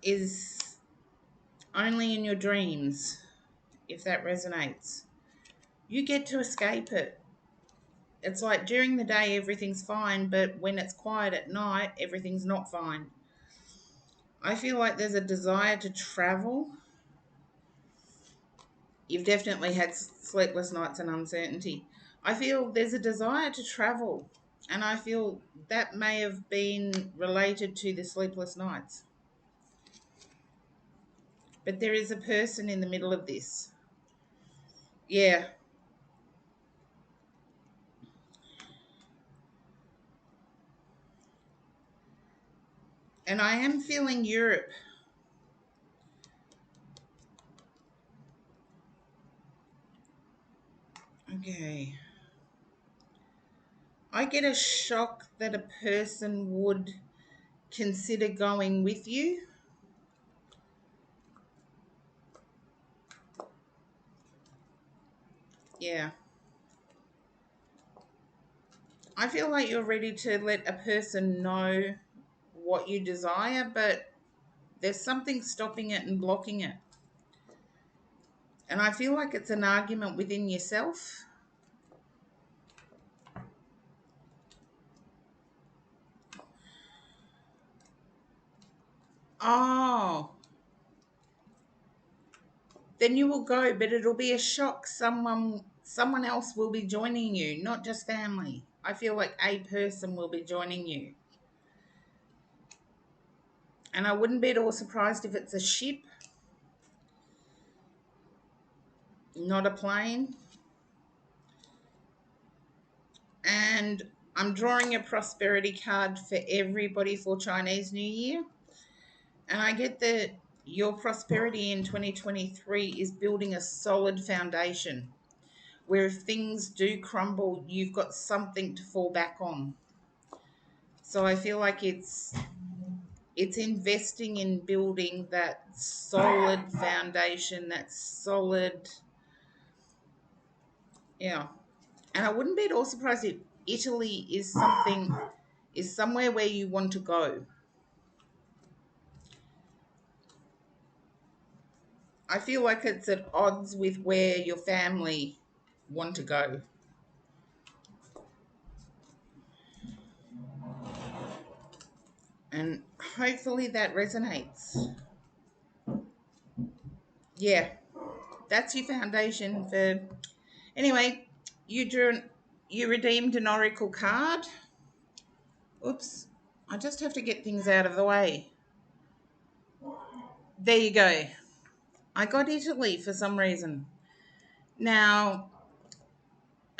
is only in your dreams, if that resonates. You get to escape it. It's like during the day, everything's fine, but when it's quiet at night, everything's not fine. I feel like there's a desire to travel. You've definitely had sleepless nights and uncertainty. I feel there's a desire to travel, and I feel that may have been related to the sleepless nights. But there is a person in the middle of this. Yeah. And I am feeling Europe. Okay. I get a shock that a person would consider going with you. Yeah. I feel like you're ready to let a person know what you desire, but there's something stopping it and blocking it. And I feel like it's an argument within yourself. Oh, then you will go, but it'll be a shock. Someone else will be joining you, not just family. I feel like a person will be joining you. And I wouldn't be at all surprised if it's a ship, not a plane. And I'm drawing a prosperity card for everybody for Chinese New Year. And I get that your prosperity in 2023 is building a solid foundation where if things do crumble, you've got something to fall back on. So I feel like it's investing in building that solid foundation, that solid, yeah. And I wouldn't be at all surprised if Italy is somewhere where you want to go. I feel like it's at odds with where your family want to go. And hopefully that resonates. Yeah, that's your foundation for. Anyway, you redeemed an oracle card. Oops, I just have to get things out of the way. There you go. I got Italy for some reason. Now,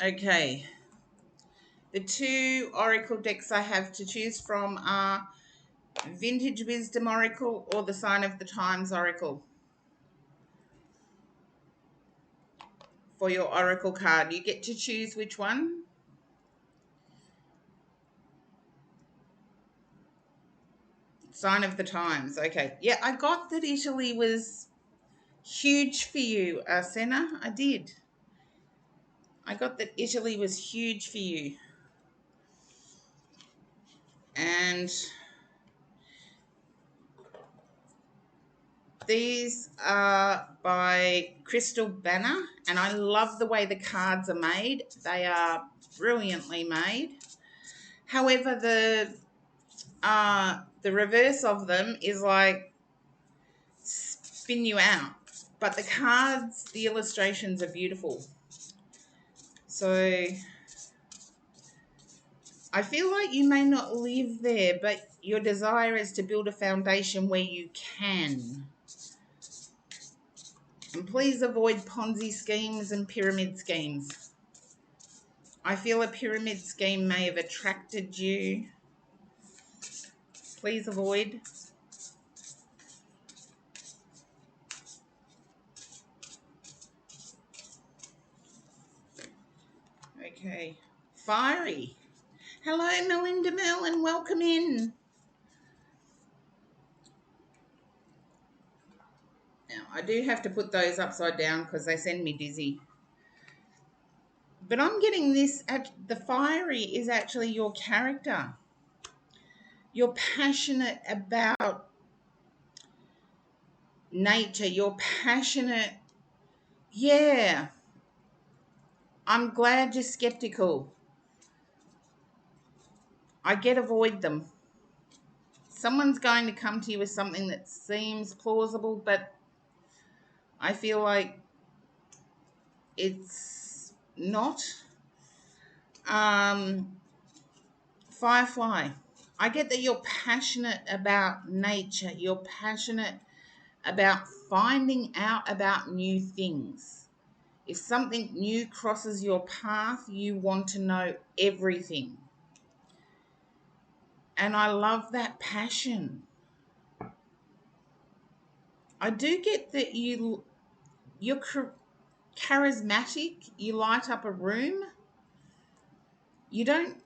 okay. The two oracle decks I have to choose from are Vintage Wisdom Oracle or the Sign of the Times Oracle. For your oracle card, you get to choose which one. Sign of the Times. Okay. Yeah, I got that Italy was huge for you, Senna. I did. I got that Italy was huge for you. And these are by Crystal Banner, and I love the way the cards are made. They are brilliantly made. However, the reverse of them is like spin you out. But the cards, the illustrations are beautiful. So I feel like you may not live there, but your desire is to build a foundation where you can. And please avoid Ponzi schemes and pyramid schemes. I feel a pyramid scheme may have attracted you. Please avoid. Okay. Fiery. Hello, Melinda Mel, and welcome in. Now, I do have to put those upside down because they send me dizzy. But I'm getting this, the fiery is actually your character. You're passionate about nature. You're passionate. Yeah, I'm glad you're skeptical. I get avoid them. Someone's going to come to you with something that seems plausible, but I feel like it's not. Um, Firefly, I get that you're passionate about nature. You're passionate about finding out about new things. If something new crosses your path, you want to know everything. And I love that passion. I do get that you're charismatic, you light up a room. You don't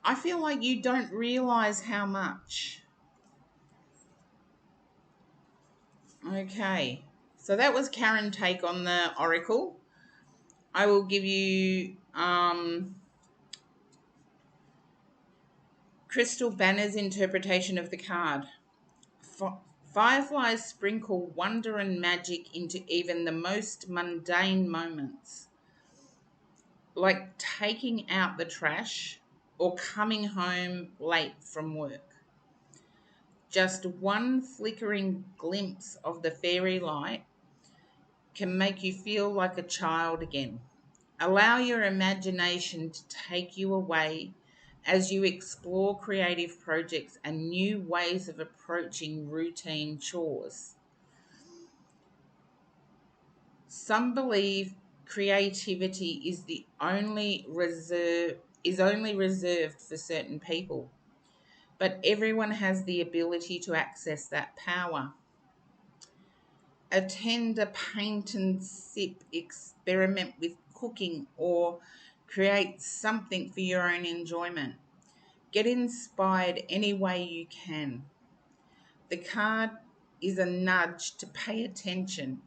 I feel like you don't realize how much. Okay. So that was Karen's take on the oracle. I will give you Crystal Banner's interpretation of the card. Fireflies sprinkle wonder and magic into even the most mundane moments, like taking out the trash or coming home late from work. Just one flickering glimpse of the fairy light can make you feel like a child again. Allow your imagination to take you away as you explore creative projects and new ways of approaching routine chores. Some believe creativity is only reserved for certain people, but everyone has the ability to access that power. Attend a paint and sip experiment with cooking or create something for your own enjoyment. Get inspired any way you can. The card is a nudge to pay attention.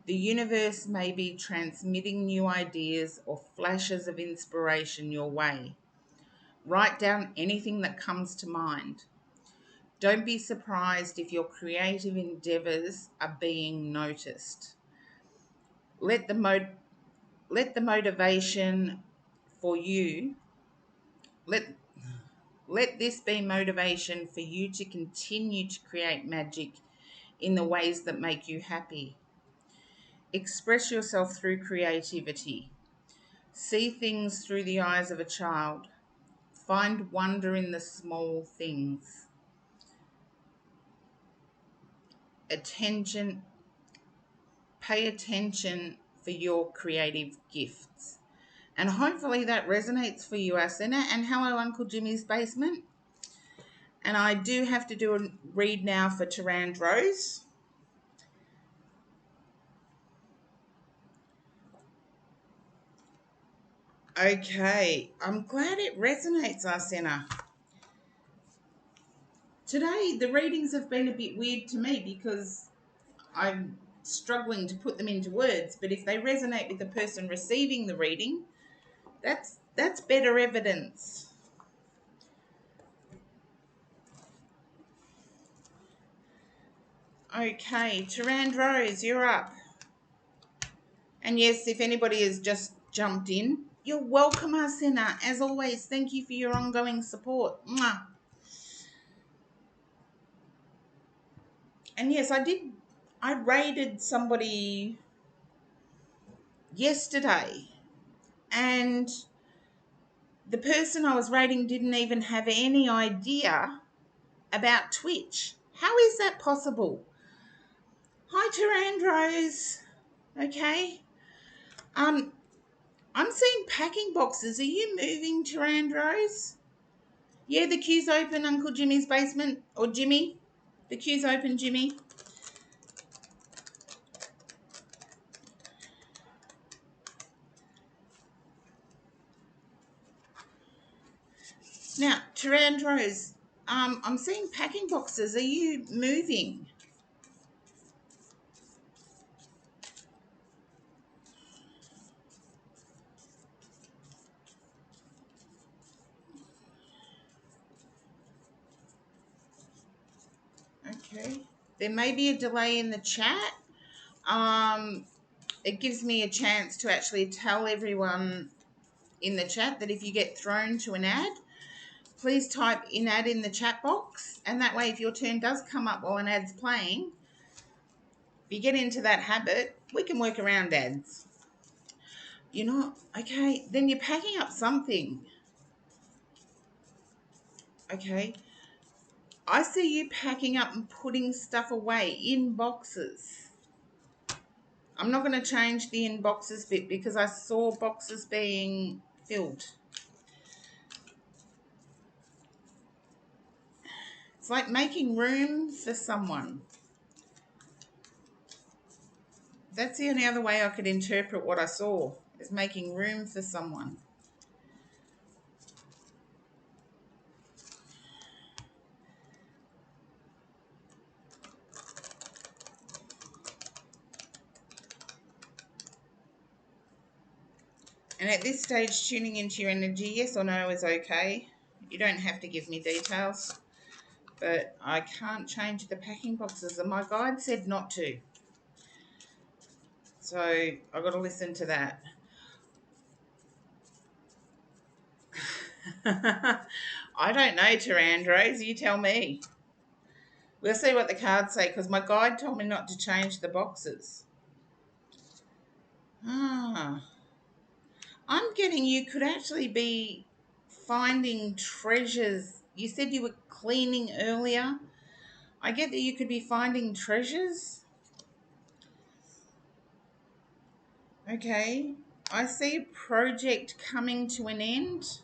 The universe may be transmitting new ideas or flashes of inspiration your way. Write down anything that comes to mind. Don't be surprised if your creative endeavors are being noticed. Let the let the motivation for you let let this be motivation for you to continue to create magic in the ways that make you happy. Express yourself through creativity. See things through the eyes of a child. Find wonder in the small things. Attention, pay attention for your creative gifts. And hopefully that resonates for you, Asena. And hello, Uncle Jimmy's Basement. And I do have to do a read now for Tarand Rose. Okay, I'm glad it resonates, Arsena. Today, the readings have been a bit weird to me because I'm struggling to put them into words, but if they resonate with the person receiving the reading, that's better evidence. Okay, Tarand Rose, you're up. And yes, if anybody has just jumped in, you're welcome, Arsena. As always, thank you for your ongoing support. Mwah. And yes, I raided somebody yesterday, and the person I was raiding didn't even have any idea about Twitch. How is that possible? Hi, Tarandros. Okay. Um, I'm seeing packing boxes. Are you moving, Tarandros? Yeah, the queue's open, Uncle Jimmy's Basement. Or Jimmy. The queue's open, Jimmy. Now, Tarandros, I'm seeing packing boxes. Are you moving? Okay. There may be a delay in the chat. It gives me a chance to actually tell everyone in the chat that if you get thrown to an ad, please type in ad in the chat box. And that way, if your turn does come up while an ad's playing, if you get into that habit, we can work around ads. You're not, okay, then you're packing up something. Okay. I see you packing up and putting stuff away in boxes. I'm not going to change the in boxes bit because I saw boxes being filled. It's like making room for someone. That's the only other way I could interpret what I saw, is making room for someone. And at this stage, tuning into your energy, yes or no is okay. You don't have to give me details, but I can't change the packing boxes, and my guide said not to. So I've got to listen to that. I don't know, Terandros. You tell me. We'll see what the cards say, because my guide told me not to change the boxes. Ah. I'm getting you could actually be finding treasures. You said you were cleaning earlier. I get that you could be finding treasures. Okay. I see a project coming to an end.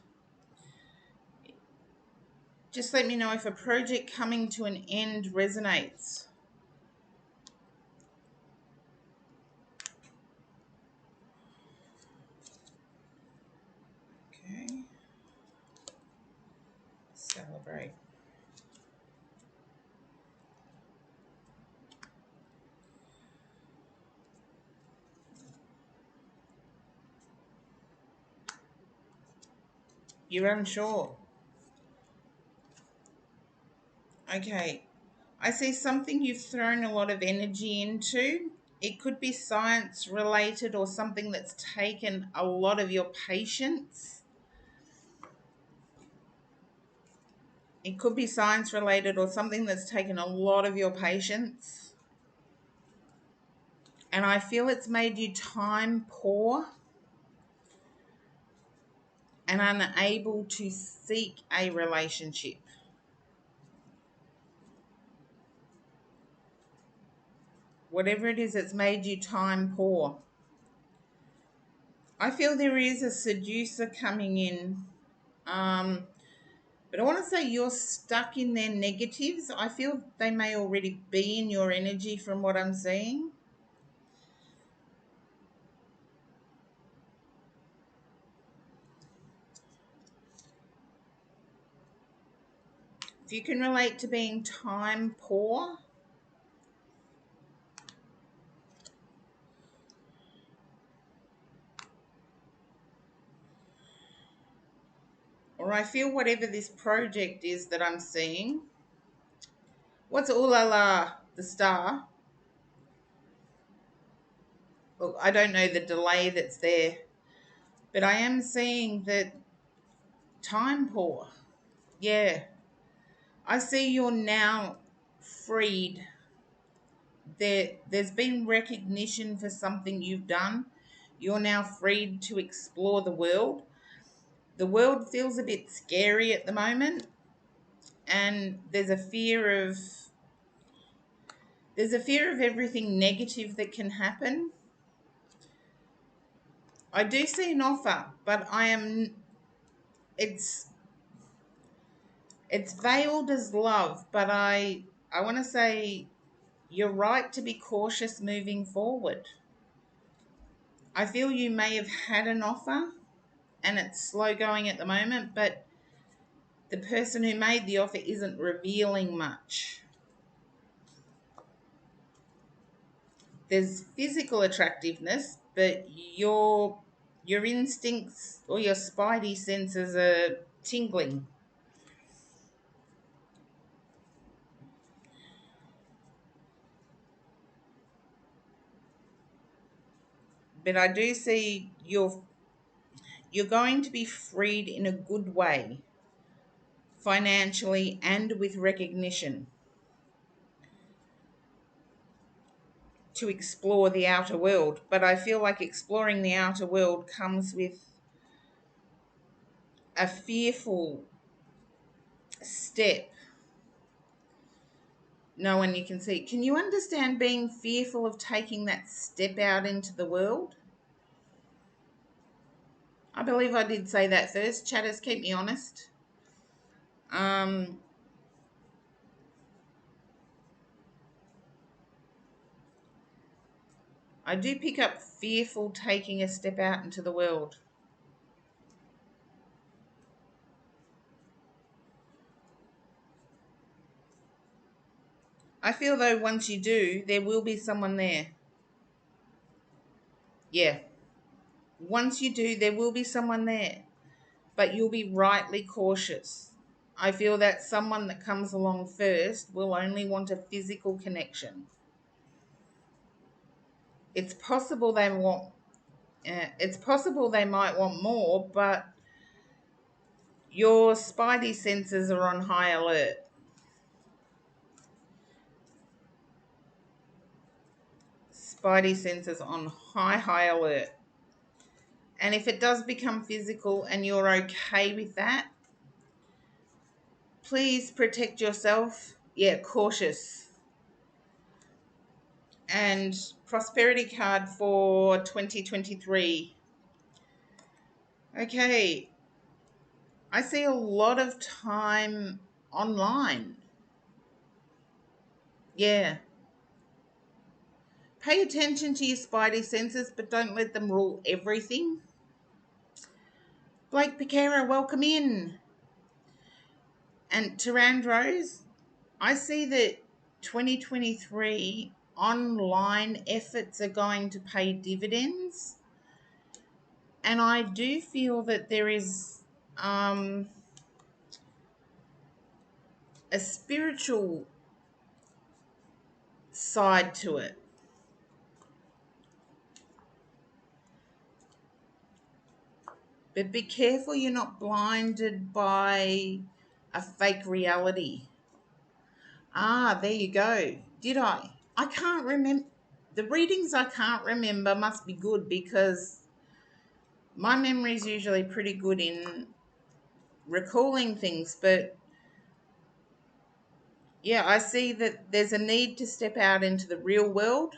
Just let me know if a project coming to an end resonates. Okay. Celebrate. You're unsure. Okay. I see something you've thrown a lot of energy into. It could be science related or something that's taken a lot of your patience. It could be science related or something that's taken a lot of your patience. And I feel it's made you time poor and unable to seek a relationship. Whatever it is, it's made you time poor. I feel there is a seducer coming in. But I want to say you're stuck in their negatives. I feel they may already be in your energy from what I'm seeing. If you can relate to being time poor, or I feel whatever this project is that I'm seeing. What's ooh la la, the star? Well, I don't know the delay that's there, but I am seeing that time poor. Yeah. I see you're now freed. There's been recognition for something you've done. You're now freed to explore the world. The world feels a bit scary at the moment, and there's a fear of everything negative that can happen. I do see an offer, but it's it's veiled as love, but I want to say you're right to be cautious moving forward. I feel you may have had an offer and it's slow going at the moment, but the person who made the offer isn't revealing much. There's physical attractiveness, but your instincts or your spidey senses are tingling. but I do see you're going to be freed in a good way, financially and with recognition, to explore the outer world. But I feel like exploring the outer world comes with a fearful step. No one you can see. Can you understand being fearful of taking that step out into the world? I believe I did say that first. Chatters, keep me honest. Um, I do pick up fearful taking a step out into the world. I feel though once you do, there will be someone there. Yeah. Once you do, there will be someone there, but you'll be rightly cautious. I feel that someone that comes along first will only want a physical connection. It's possible they want it's possible they might want more, but your spidey senses are on high alert. Spidey senses on high alert. And if it does become physical and you're okay with that, please protect yourself. Yeah, cautious. And prosperity card for 2023. Okay, I see a lot of time online. Yeah. Pay attention to your spidey senses, but don't let them rule everything. Blake Piquera, welcome in. And Tarandros, I see that 2023 online efforts are going to pay dividends. And I do feel that there is a spiritual side to it. But be careful you're not blinded by a fake reality. Ah, there you go. Did I? I can't remember. The readings I can't remember must be good because my memory is usually pretty good in recalling things. But yeah, I see that there's a need to step out into the real world.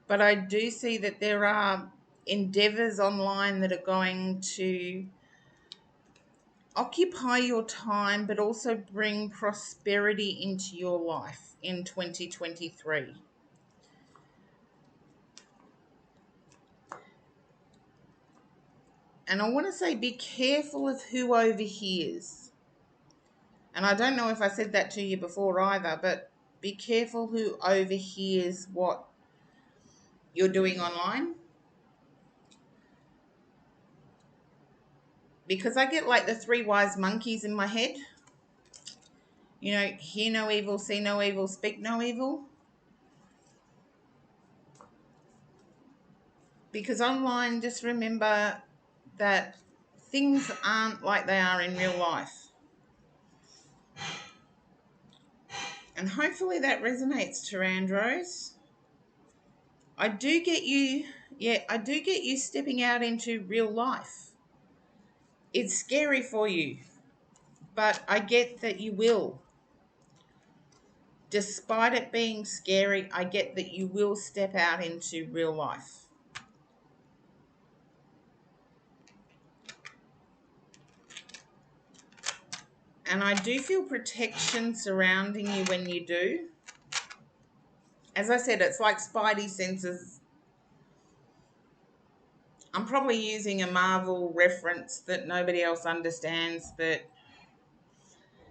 But I do see that there are endeavors online that are going to occupy your time, but also bring prosperity into your life in 2023. And I want to say be careful of who overhears. And I don't know if I said that to you before either, but be careful who overhears what you're doing online. Because I get like the three wise monkeys in my head. You know, hear no evil, see no evil, speak no evil. Because online, just remember that things aren't like they are in real life. And hopefully that resonates, Tarandros. I do get you, I do get you stepping out into real life. It's scary for you, but I get that you will. Despite it being scary, I get that you will step out into real life. And I do feel protection surrounding you when you do. As I said, it's like spidey senses. I'm probably using a Marvel reference that nobody else understands, but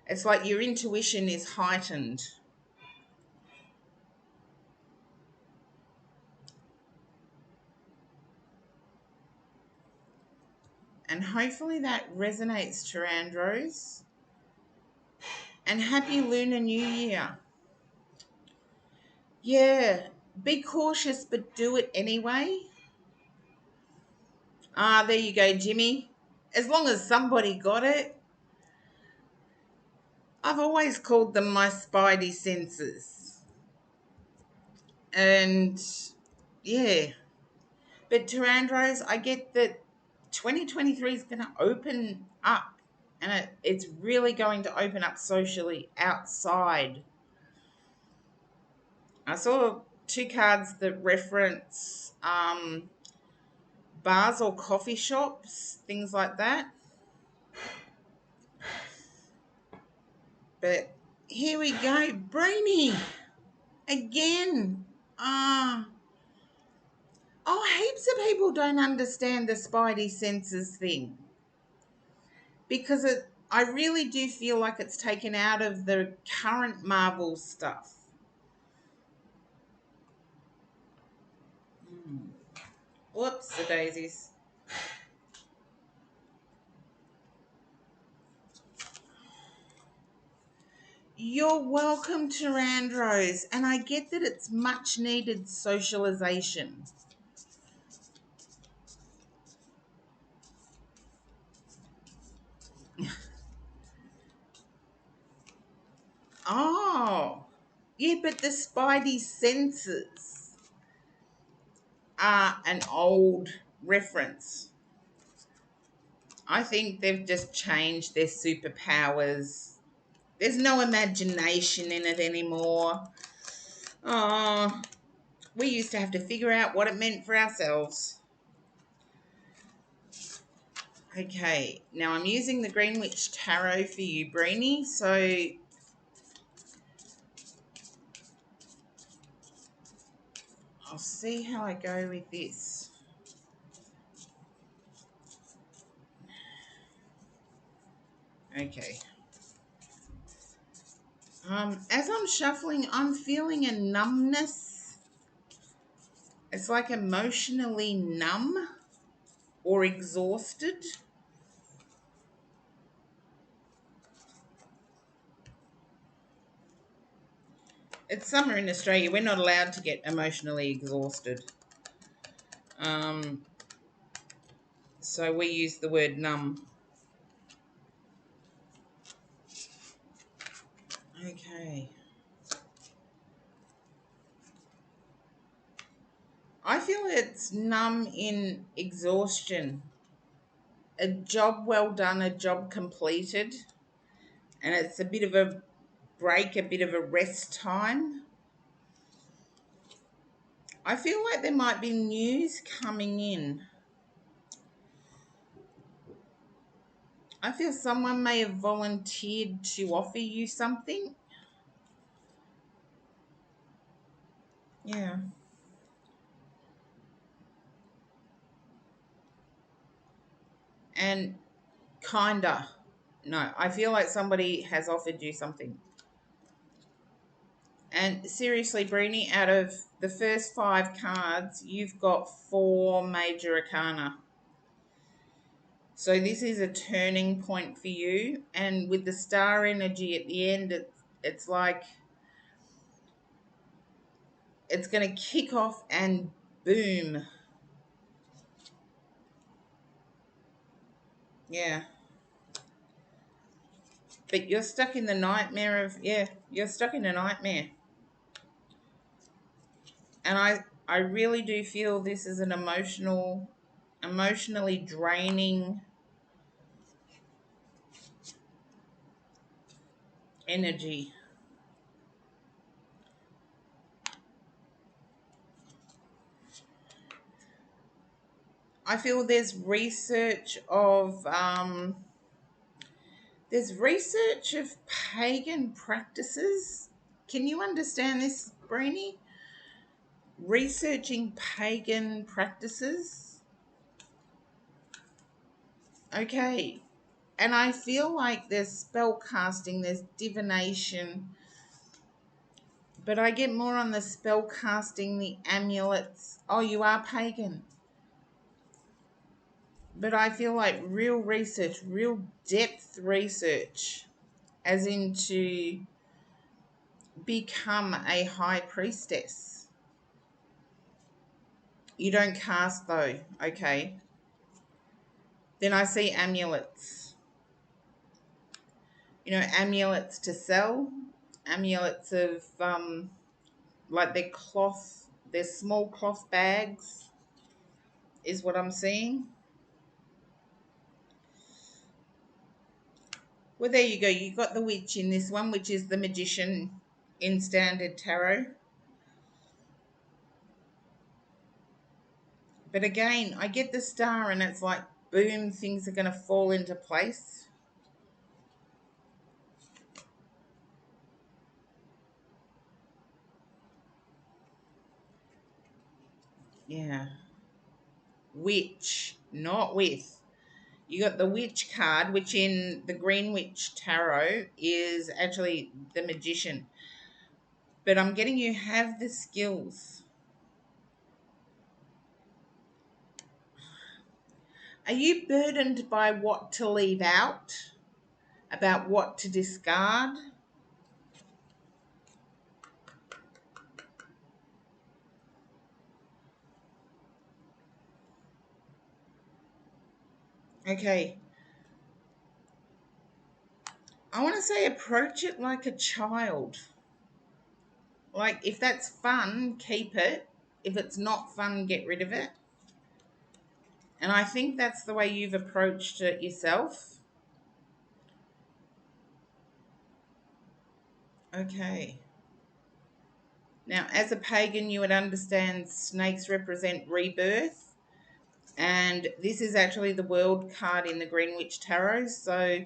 it's like your intuition is heightened. And hopefully that resonates, Tarandros. And happy Lunar New Year. Yeah, be cautious, but do it anyway. Ah, there you go, Jimmy. As long as somebody got it. I've always called them my spidey senses. And yeah. But Tarandros, I get that 2023 is going to open up, and it's really going to open up socially outside. I saw two cards that reference bars or coffee shops, things like that. But here we go, Brainy again. Heaps of people don't understand the spidey senses thing because I really do feel like it's taken out of the current Marvel stuff. Whoops, the daisies. You're welcome, Tarandros, and I get that it's much needed socialization. Oh, yeah, but the spidey senses are an old reference. I think they've just changed their superpowers. There's no imagination in it anymore. Oh, we used to have to figure out what it meant for ourselves. Okay, now I'm using the Greenwich Tarot for you, Breenie. So I'll see how I go with this. Okay. As I'm shuffling, I'm feeling a numbness. It's like emotionally numb or exhausted. It's summer in Australia. We're not allowed to get emotionally exhausted. So we use the word numb. Okay. I feel it's numb in exhaustion. A job well done, a job completed, and it's a bit of a break, a bit of a rest time. I feel like there might be news coming in. I feel someone may have volunteered to offer you something. Yeah. And kinda. No, I feel like somebody has offered you something. And seriously, Breenie, out of the first 5 cards, you've got 4 major arcana. So this is a turning point for you. And with the star energy at the end, it's like it's going to kick off and boom. Yeah. But you're stuck in the nightmare of, you're stuck in a nightmare. And I really do feel this is an emotionally draining energy. I feel there's research of pagan practices. Can you understand this, Breenie? Researching pagan practices. Okay. And I feel like there's spell casting, there's divination, but I get more on the spell casting, the amulets. Oh, you are pagan. But I feel like real research, real depth research, as in to become a high priestess. You don't cast though, okay? Then I see amulets. You know, amulets to sell, amulets of like they're small cloth bags is what I'm seeing. Well, there you go. You got the witch in this one, which is the magician in standard tarot. But again, I get the star and it's like, boom, things are going to fall into place. Yeah. Witch, not with. You got the witch card, which in the Green Witch Tarot is actually the magician. But I'm getting you have the skills. Are you burdened by what to leave out? About what to discard? Okay. I want to say approach it like a child. Like, if that's fun, keep it. If it's not fun, get rid of it. And I think that's the way you've approached it yourself. Okay. Now, as a pagan, you would understand snakes represent rebirth. And this is actually the world card in the Green Witch Tarot. So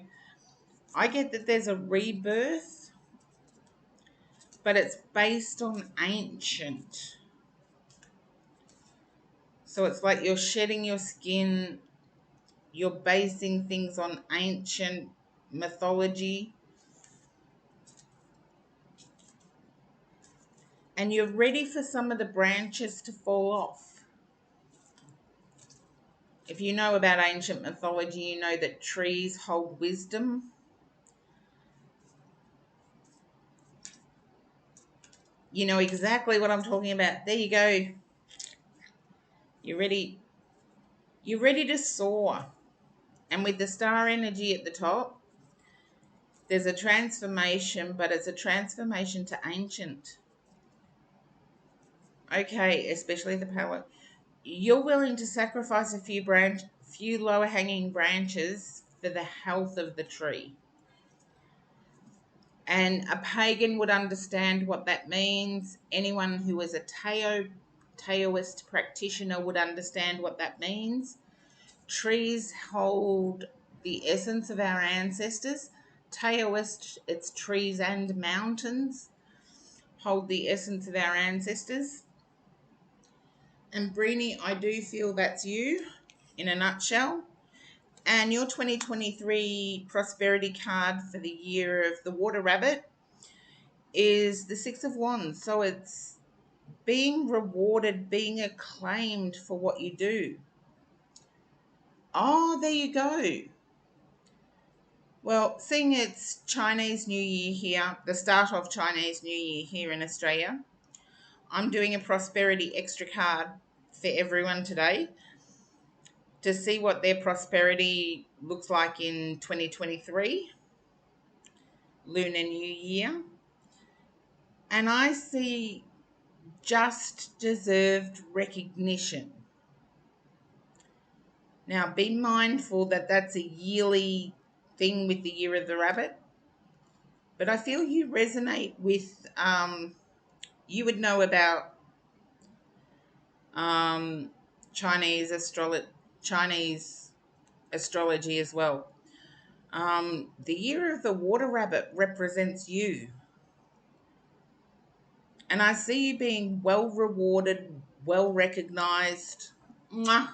I get that there's a rebirth, but it's based on ancient. So it's like you're shedding your skin, you're basing things on ancient mythology, and you're ready for some of the branches to fall off. If you know about ancient mythology, you know that trees hold wisdom. You know exactly what I'm talking about. There you go. You're ready. You're ready to soar. And with the star energy at the top, there's a transformation, but it's a transformation to ancient. Okay, especially the power. You're willing to sacrifice a few lower hanging branches for the health of the tree. And a pagan would understand what that means. Anyone who is a Taoist practitioner would understand what that means. Trees hold the essence of our ancestors. Taoist, it's trees and mountains hold the essence of our ancestors. And Brini, I do feel that's you in a nutshell. And your 2023 prosperity card for the year of the water rabbit is the Six of Wands. So it's being rewarded, being acclaimed for what you do. Oh, there you go. Well, seeing it's Chinese New Year here, the start of Chinese New Year here in Australia, I'm doing a prosperity extra card for everyone today to see what their prosperity looks like in 2023, Lunar New Year. And I see just deserved recognition. Now, be mindful that that's a yearly thing with the Year of the Rabbit. But I feel you resonate with, you would know about um, Chinese astrology as well. The Year of the Water Rabbit represents you. And I see you being well rewarded, well recognized. Mwah.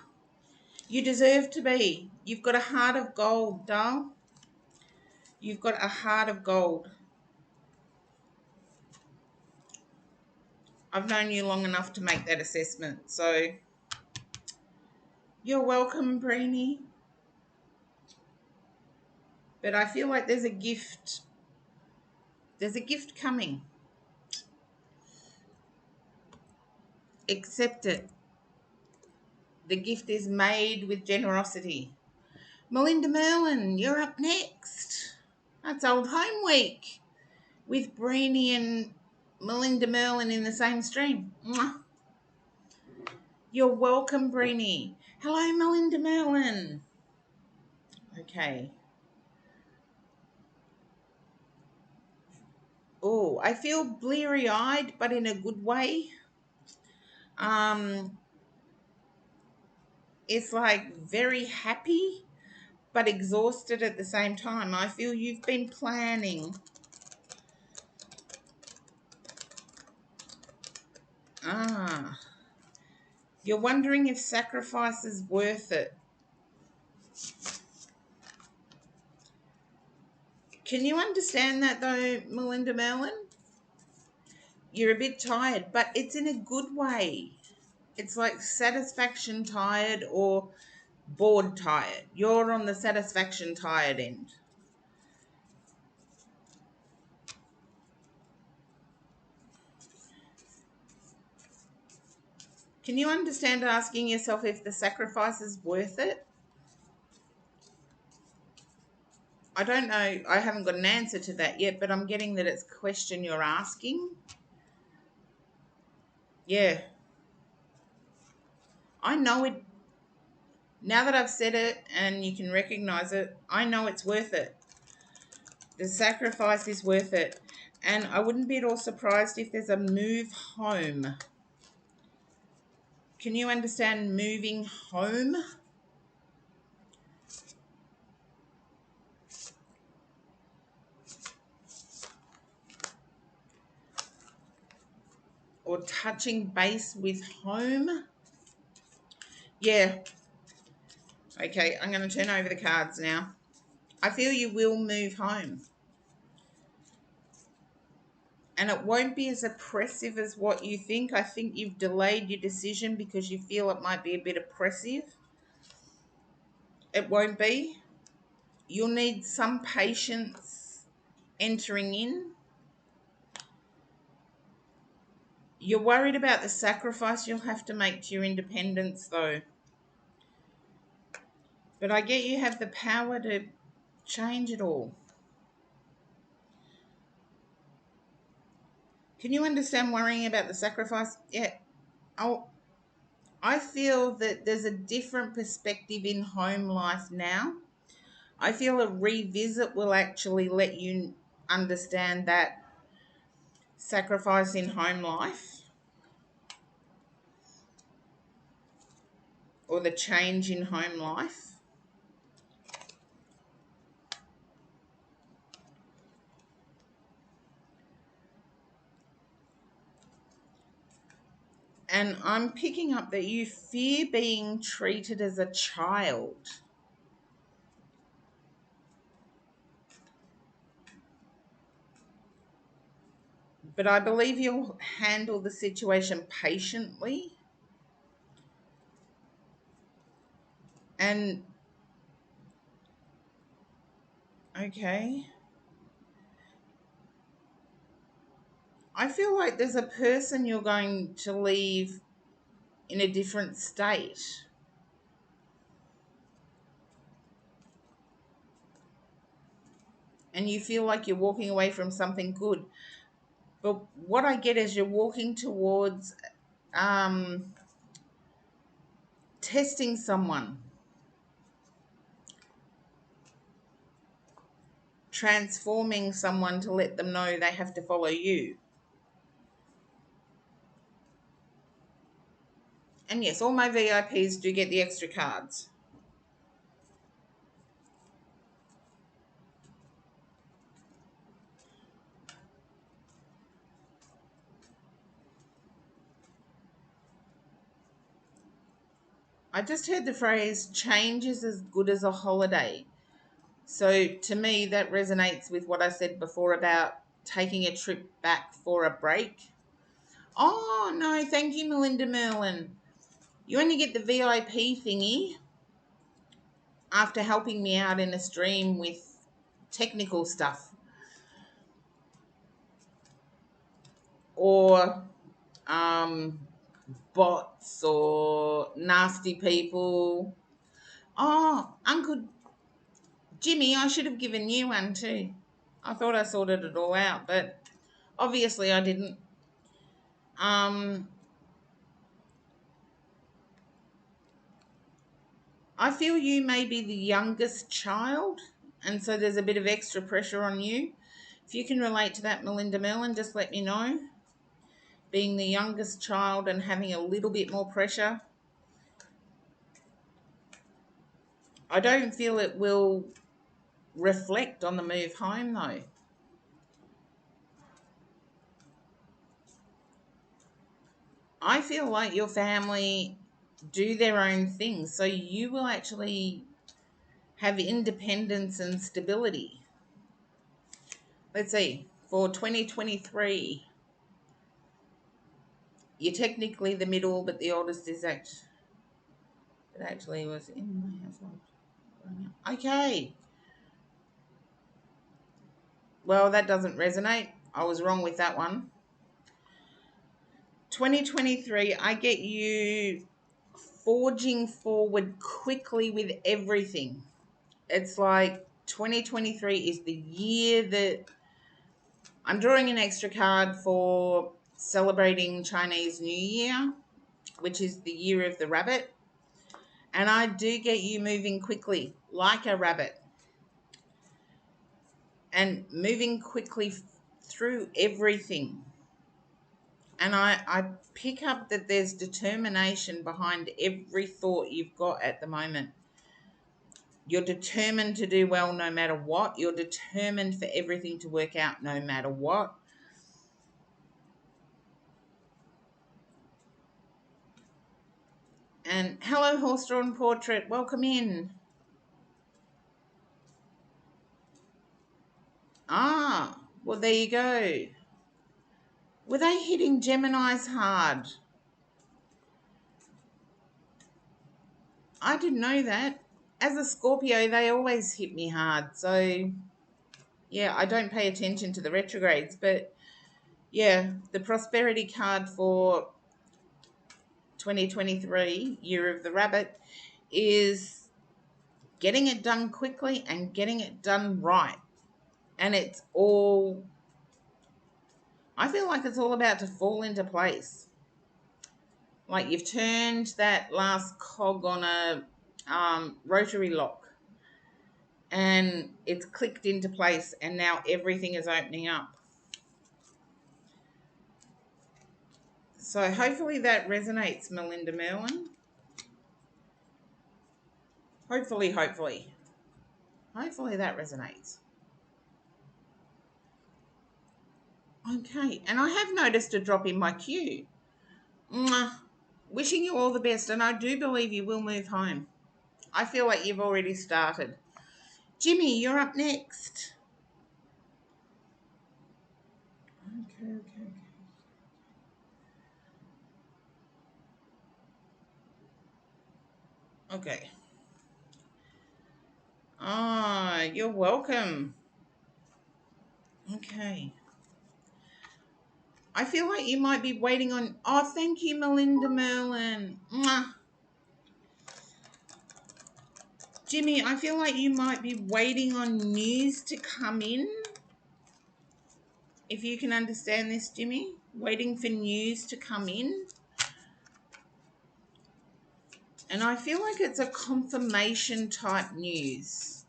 You deserve to be. You've got a heart of gold, doll. You've got a heart of gold. I've known you long enough to make that assessment. So you're welcome, Brainy. But I feel like there's a gift. There's a gift coming. Accept it. The gift is made with generosity. Melinda Merlin, you're up next. That's Old Home Week with Breenie and Melinda Merlin in the same stream. Mwah. You're welcome, Breenie. Hello, Melinda Merlin. Okay. Oh, I feel bleary-eyed, but in a good way. It's like very happy, but exhausted at the same time. I feel you've been planning. You're wondering if sacrifice is worth it. Can you understand that though, Melinda Merlin? You're a bit tired, but it's in a good way. It's like satisfaction tired or bored tired. You're on the satisfaction tired end. Can you understand asking yourself if the sacrifice is worth it? I don't know. I haven't got an answer to that yet, but I'm getting that it's a question you're asking. Yeah. I know it. Now that I've said it and you can recognize it, I know it's worth it. The sacrifice is worth it. And I wouldn't be at all surprised if there's a move home. Can you understand moving home? Or touching base with home? Yeah. Okay, I'm going to turn over the cards now. I feel you will move home. And it won't be as oppressive as what you think. I think you've delayed your decision because you feel it might be a bit oppressive. It won't be. You'll need some patience entering in. You're worried about the sacrifice you'll have to make to your independence, though. But I get you have the power to change it all. Can you understand worrying about the sacrifice? Yeah. I feel that there's a different perspective in home life now. I feel a revisit will actually let you understand that sacrifice in home life or the change in home life. And I'm picking up that you fear being treated as a child. But I believe you'll handle the situation patiently. And, okay. I feel like there's a person you're going to leave in a different state. And you feel like you're walking away from something good. But what I get is you're walking towards testing someone, transforming someone to let them know they have to follow you. And yes, all my VIPs do get the extra cards. I just heard the phrase, change is as good as a holiday. So to me, that resonates with what I said before about taking a trip back for a break. Oh, no, thank you, Melinda Merlin. You only get the VIP thingy after helping me out in a stream with technical stuff. Or bots or nasty people. Oh, Uncle Jimmy, I should have given you one too. I thought I sorted it all out, but obviously I didn't. I feel you may be the youngest child, and so there's a bit of extra pressure on you. If you can relate to that, Melinda Merlin, just let me know. Being the youngest child and having a little bit more pressure. I don't feel it will reflect on the move home though. I feel like your family do their own thing, so you will actually have independence and stability. Let's see, for 2023, you're technically the middle, but the oldest is actually was in my household. Okay. Well, that doesn't resonate. I was wrong with that one. 2023, I get you forging forward quickly with everything. It's like 2023 is the year that I'm drawing an extra card for celebrating Chinese New Year, which is the year of the rabbit. And I do get you moving quickly like a rabbit and moving quickly through everything. And I pick up that there's determination behind every thought you've got at the moment. You're determined to do well no matter what. You're determined for everything to work out no matter what. And hello, horse-drawn portrait. Welcome in. Ah, well, there you go. Were they hitting Geminis hard? I didn't know that. As a Scorpio, they always hit me hard. So, yeah, I don't pay attention to the retrogrades. But, yeah, the prosperity card for 2023, Year of the Rabbit, is getting it done quickly and getting it done right. And it's all, I feel like it's all about to fall into place. Like you've turned that last cog on a rotary lock and it's clicked into place and now everything is opening up. So hopefully that resonates, Melinda Merlin. Hopefully that resonates. Okay, and I have noticed a drop in my queue. Mwah. Wishing you all the best, and I do believe you will move home. I feel like you've already started. Jimmy, you're up next. Okay. Okay. Ah, you're welcome. Okay. I feel like you might be waiting on... Oh, thank you, Melinda Merlin. Mwah. Jimmy, I feel like you might be waiting on news to come in. If you can understand this, Jimmy. Waiting for news to come in. And I feel like it's a confirmation type news.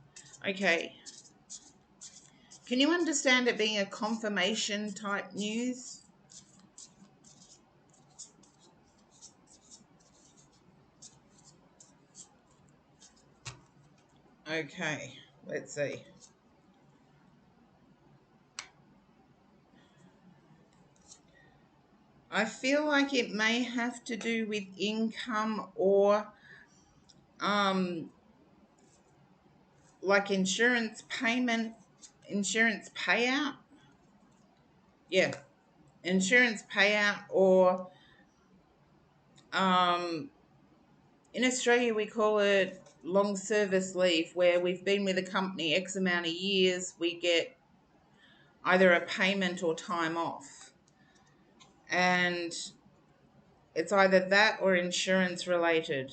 Okay. Can you understand it being a confirmation type news? Okay, let's see. I feel like it may have to do with income or like insurance payment, insurance payout. Yeah, insurance payout or in Australia we call it long service leave, where we've been with a company X amount of years, we get either a payment or time off. And it's either that or insurance related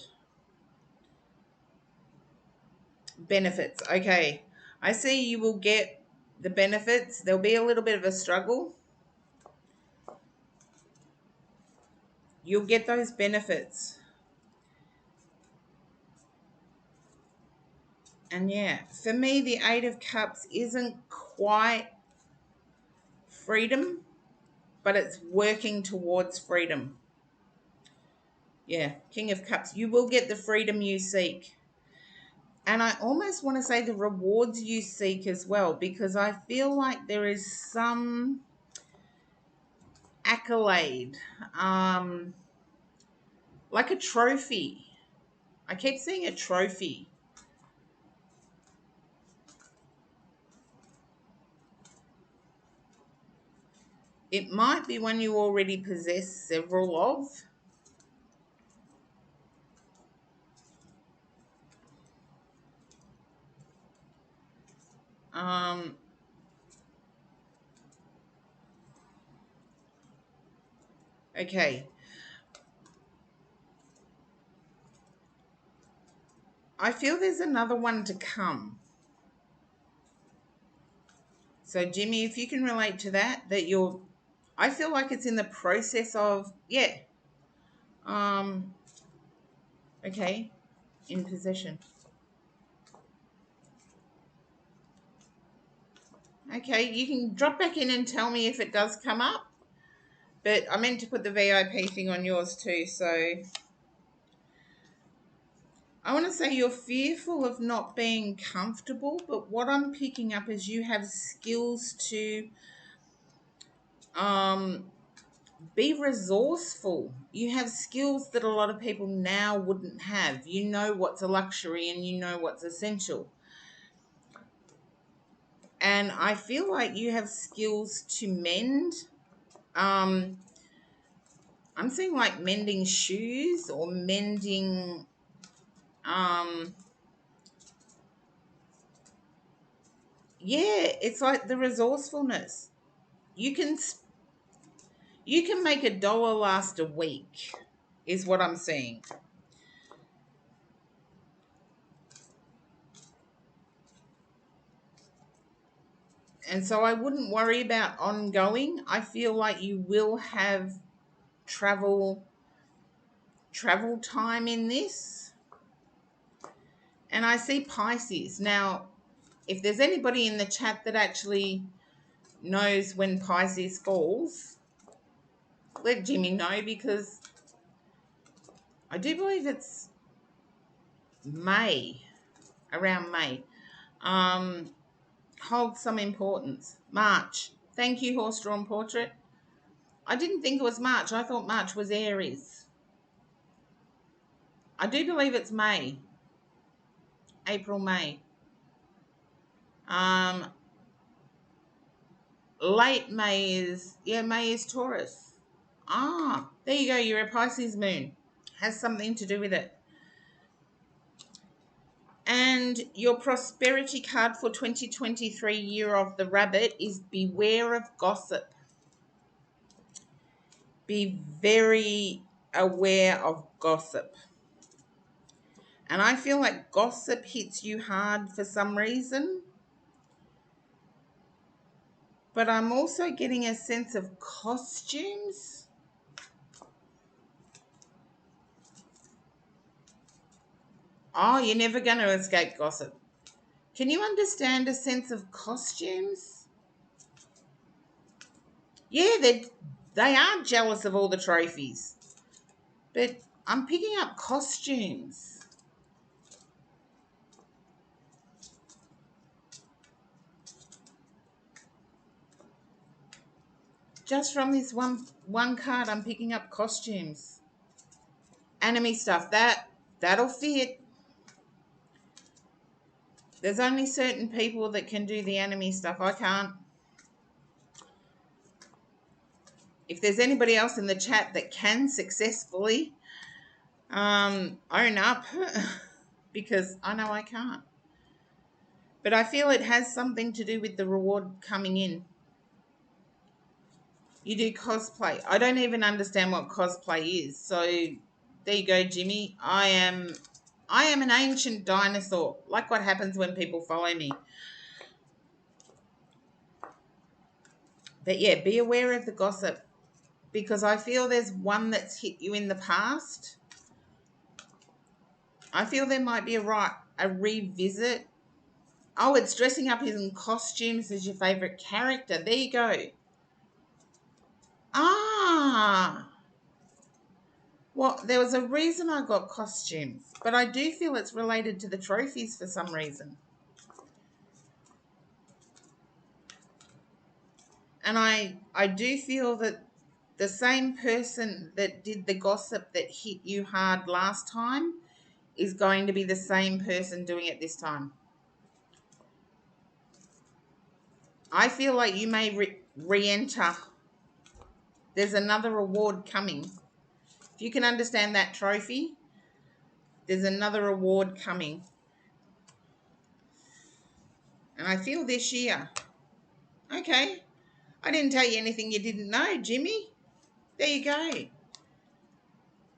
benefits. Okay. I see you will get the benefits. There'll be a little bit of a struggle. You'll get those benefits. And yeah, for me, the Eight of Cups isn't quite freedom, but it's working towards freedom. Yeah, King of Cups. You will get the freedom you seek. And I almost want to say the rewards you seek as well, because I feel like there is some accolade, like a trophy. I keep seeing a trophy. It might be one you already possess several of. Um, okay. I feel there's another one to come. So, Jimmy, if you can relate to that I feel like it's in the process of, yeah. Um, okay, in possession. Okay, you can drop back in and tell me if it does come up. But I meant to put the VIP thing on yours too, so I want to say you're fearful of not being comfortable, but what I'm picking up is you have skills to be resourceful. You have skills that a lot of people now wouldn't have. You know what's a luxury and you know what's essential. And I feel like you have skills to mend. I'm seeing like mending shoes or mending yeah, it's like the resourcefulness. You can make $1 last a week is what I'm seeing. And so I wouldn't worry about ongoing. I feel like you will have travel time in this. And I see Pisces. Now, if there's anybody in the chat that actually knows when Pisces falls, let Jimmy know, because I do believe it's May, around May. Holds some importance. March. Thank you, Horse Drawn Portrait. I didn't think it was March. I thought March was Aries. I do believe it's May. April, May. Late May is, May is Taurus. Ah, there you go. You're a Pisces moon. Has something to do with it. And your prosperity card for 2023, Year of the Rabbit, is beware of gossip. Be very aware of gossip. And I feel like gossip hits you hard for some reason. But I'm also getting a sense of costumes. Oh, you're never going to escape gossip. Can you understand a sense of costumes? Yeah, they are jealous of all the trophies. But I'm picking up costumes. Just from this one card, I'm picking up costumes. Anime stuff. That'll fit. There's only certain people that can do the anime stuff. I can't. If there's anybody else in the chat that can successfully own up, because I know I can't. But I feel it has something to do with the reward coming in. You do cosplay. I don't even understand what cosplay is. So there you go, Jimmy. I am an ancient dinosaur. Like what happens when people follow me. But yeah, be aware of the gossip, because I feel there's one that's hit you in the past. I feel there might be a revisit. Oh, it's dressing up in costumes as your favourite character. There you go. Ah, well, there was a reason I got costumes, but I do feel it's related to the trophies for some reason. And I do feel that the same person that did the gossip that hit you hard last time is going to be the same person doing it this time. I feel like you may re-enter. There's another award coming. If you can understand that trophy, there's another award coming. And I feel this year. Okay. I didn't tell you anything you didn't know, Jimmy. There you go.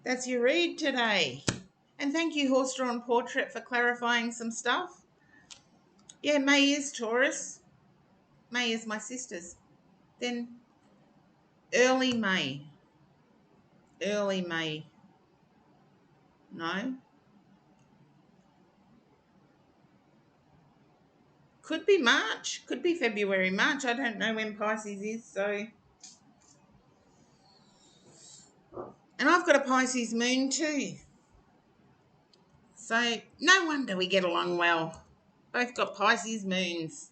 That's your read today. And thank you, Horse Drawn Portrait, for clarifying some stuff. Yeah, May is Taurus. May is my sister's. Then early May. Early May. No. Could be March. Could be February, March. I don't know when Pisces is, so. And I've got a Pisces moon too. So no wonder we get along well. Both got Pisces moons.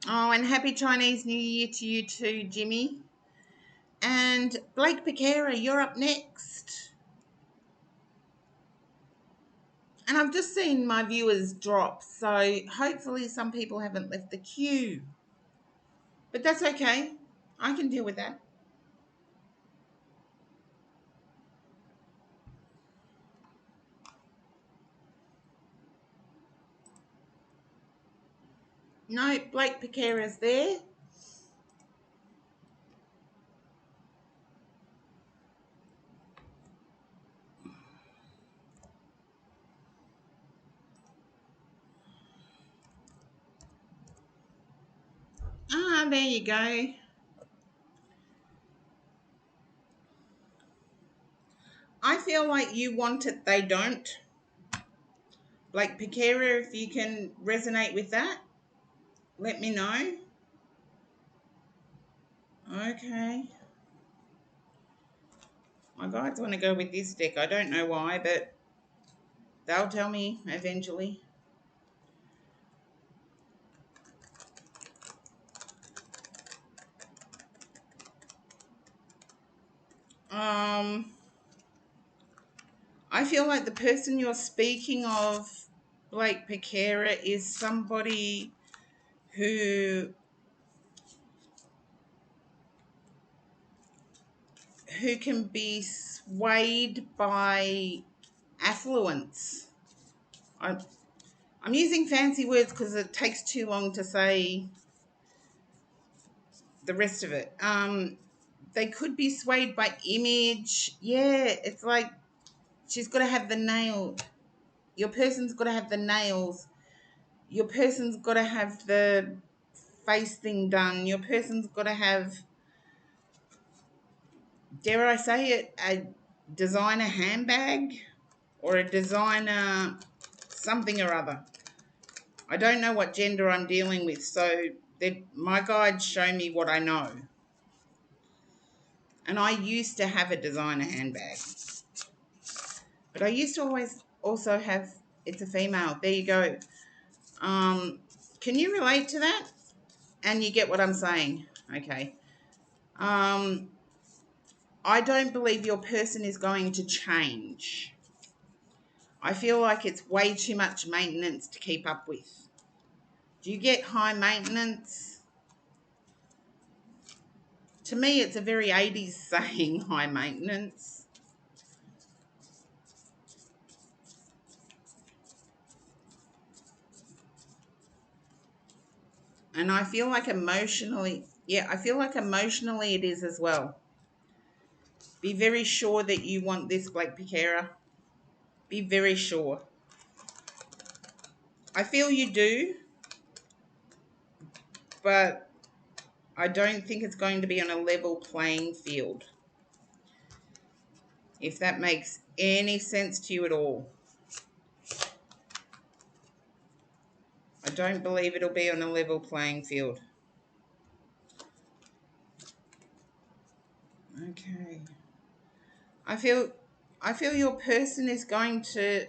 Oh, and happy Chinese New Year to you too, Jimmy. And Blake Piquera, you're up next. And I've just seen my viewers drop, so hopefully some people haven't left the queue. But that's okay. I can deal with that. No, Blake Piquera's there. Ah, there you go. I feel like you want it, they don't. Blake Piquera, if you can resonate with that, let me know. Okay. My guides want to go with this deck. I don't know why, but they'll tell me eventually. I feel like the person you're speaking of, Blake Piquera, is somebody who can be swayed by affluence. I'm using fancy words because it takes too long to say the rest of it. They could be swayed by image. Yeah, it's like she's got to have the nail. Your person's got to have the nails. Your person's got to have the face thing done. Your person's got to have, dare I say it, a designer handbag or a designer something or other. I don't know what gender I'm dealing with, so my guides show me what I know. And I used to have a designer handbag. But I used to always also have, it's a female. There you go. Can you relate to that? And you get what I'm saying. Okay. I don't believe your person is going to change. I feel like it's way too much maintenance to keep up with. Do you get high maintenance? To me, it's a very 80s saying, high maintenance. And I feel like emotionally, it is as well. Be very sure that you want this, Blake Piquera. Be very sure. I feel you do, but I don't think it's going to be on a level playing field. If that makes any sense to you at all. I don't believe it'll be on a level playing field. Okay. I feel your person is going to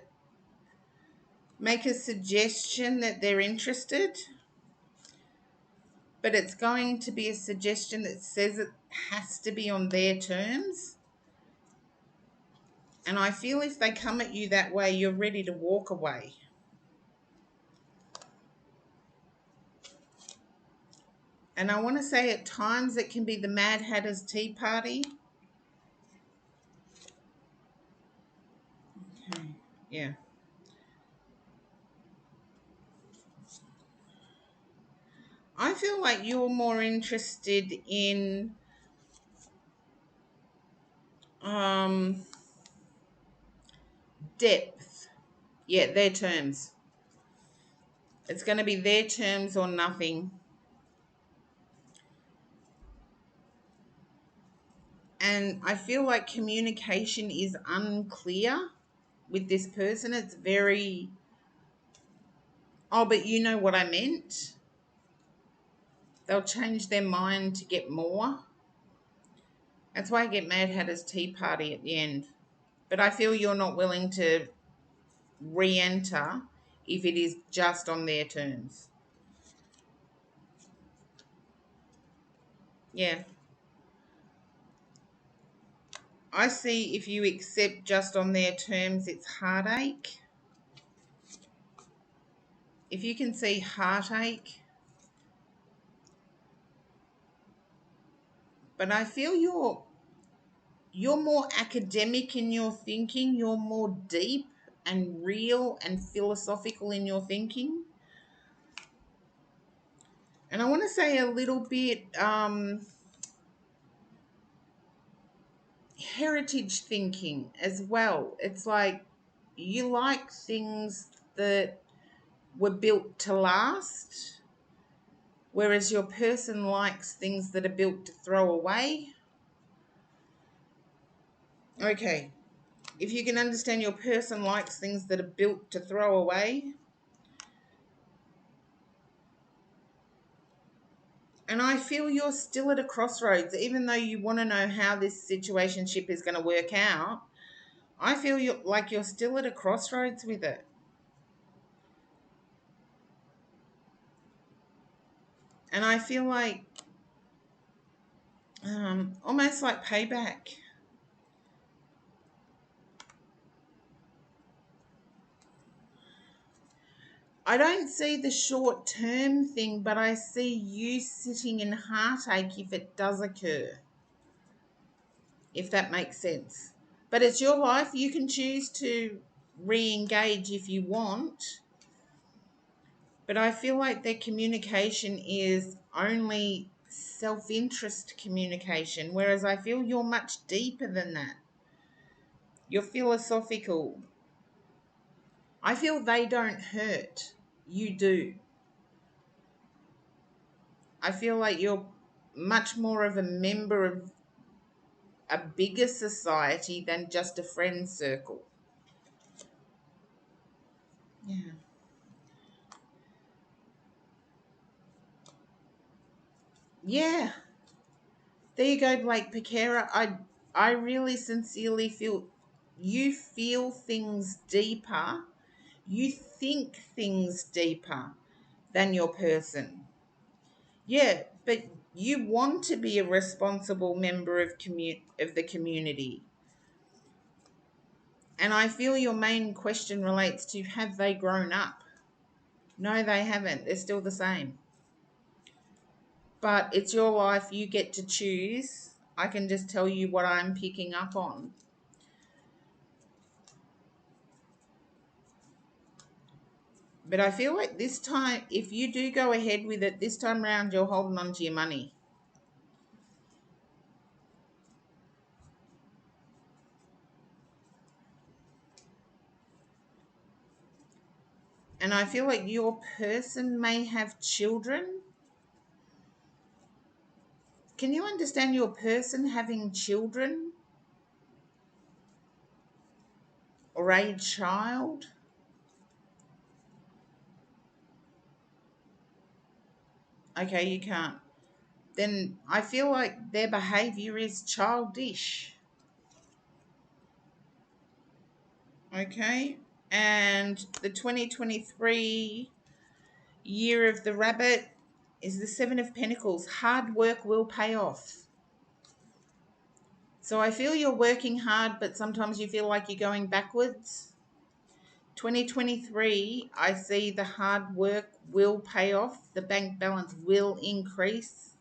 make a suggestion that they're interested, but it's going to be a suggestion that says it has to be on their terms. And I feel if they come at you that way, you're ready to walk away. And I want to say at times it can be the Mad Hatter's Tea Party. Okay, yeah. I feel like you're more interested in depth. Yeah, their terms. It's going to be their terms or nothing. And I feel like communication is unclear with this person. It's very, oh, but you know what I meant. They'll change their mind to get more. That's why I get Mad Hatter's Tea Party at the end. But I feel you're not willing to re-enter if it is just on their terms. Yeah. I see if you accept just on their terms, it's heartache. If you can see heartache, but I feel you're more academic in your thinking, you're more deep and real and philosophical in your thinking. And I want to say a little bit heritage thinking as well. It's like you like things that were built to last, whereas your person likes things that are built to throw away. Okay, if you can understand your person likes things that are built to throw away. And I feel you're still at a crossroads, even though you want to know how this situationship is going to work out. I feel like you're still at a crossroads with it. And I feel like almost like payback. I don't see the short term thing, but I see you sitting in heartache if it does occur, if that makes sense. But it's your life. You can choose to re engage if you want. But I feel like their communication is only self interest communication, whereas I feel you're much deeper than that. You're philosophical. I feel they don't hurt. You do. I feel like you're much more of a member of a bigger society than just a friend circle. Yeah. Yeah. There you go, Blake Piquera. I really sincerely feel you feel things deeper. You think things deeper than your person. Yeah, but you want to be a responsible member of the community. And I feel your main question relates to have they grown up? No, they haven't. They're still the same. But it's your life. You get to choose. I can just tell you what I'm picking up on. But I feel like this time, if you do go ahead with it, this time round, you're holding on to your money. And I feel like your person may have children. Can you understand your person having children or a child? Okay, you can't. Then I feel like their behavior is childish. Okay? And the 2023 year of the rabbit is the Seven of Pentacles. Hard work will pay off. So I feel you're working hard, but sometimes you feel like you're going backwards. 2023, I see the hard work will pay off. The bank balance will increase.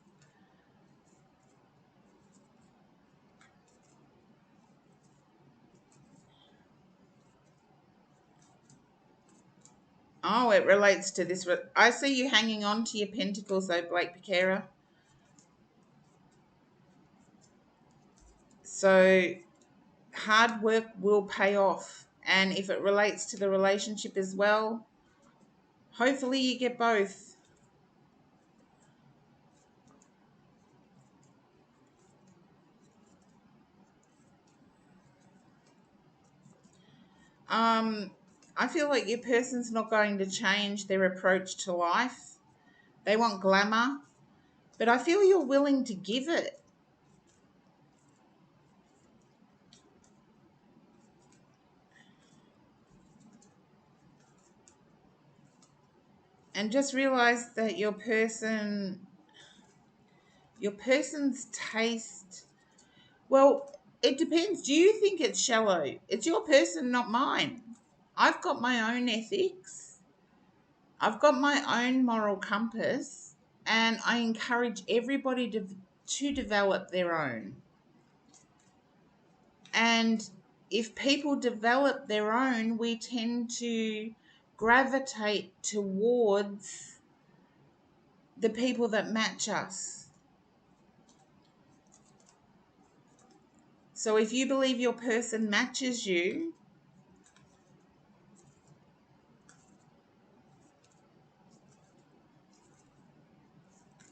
Oh, it relates to this. I see you hanging on to your pentacles, though, Blake Piquera. So hard work will pay off. And if it relates to the relationship as well, hopefully you get both. I feel like your person's not going to change their approach to life. They want glamour, but I feel you're willing to give it. And just realize that your person's taste, well, it depends. Do you think it's shallow? It's your person, not mine. I've got my own ethics. I've got my own moral compass, and I encourage everybody to develop their own. And if people develop their own, we tend to gravitate towards the people that match us. So if you believe your person matches you,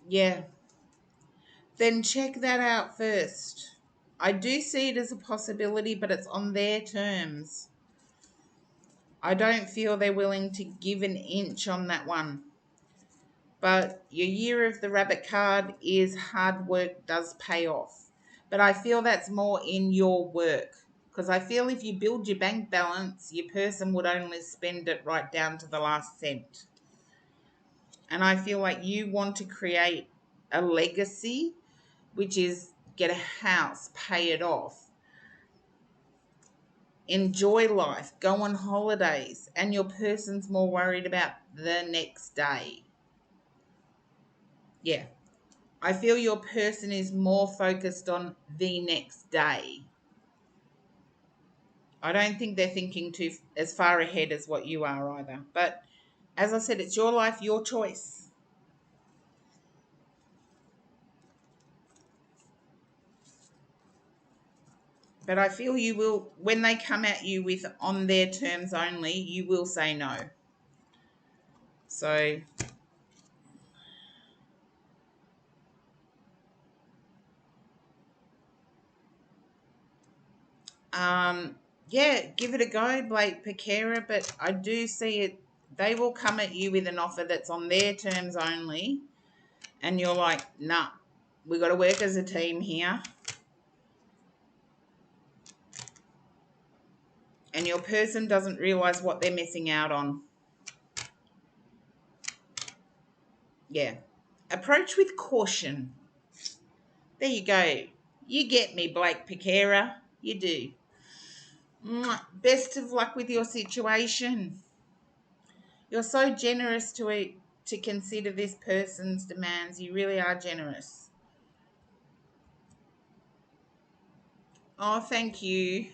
yeah, then check that out first. I do see it as a possibility, but it's on their terms. I don't feel they're willing to give an inch on that one. But your year of the rabbit card is hard work does pay off. But I feel that's more in your work. Because I feel if you build your bank balance, your person would only spend it right down to the last cent. And I feel like you want to create a legacy, which is get a house, pay it off, enjoy life, go on holidays, and your person's more worried about the next day. Yeah. I feel your person is more focused on the next day. I don't think they're thinking too as far ahead as what you are either. But as I said, it's your life, your choice. But I feel you will, when they come at you with on their terms only, you will say no. So, yeah, give it a go, Blake Piquera. But I do see it, they will come at you with an offer that's on their terms only. And you're like, nah, we got to work as a team here. And your person doesn't realize what they're missing out on. Yeah. Approach with caution. There you go. You get me, Blake Piquera. You do. Best of luck with your situation. You're so generous to consider this person's demands. You really are generous. Oh, thank you.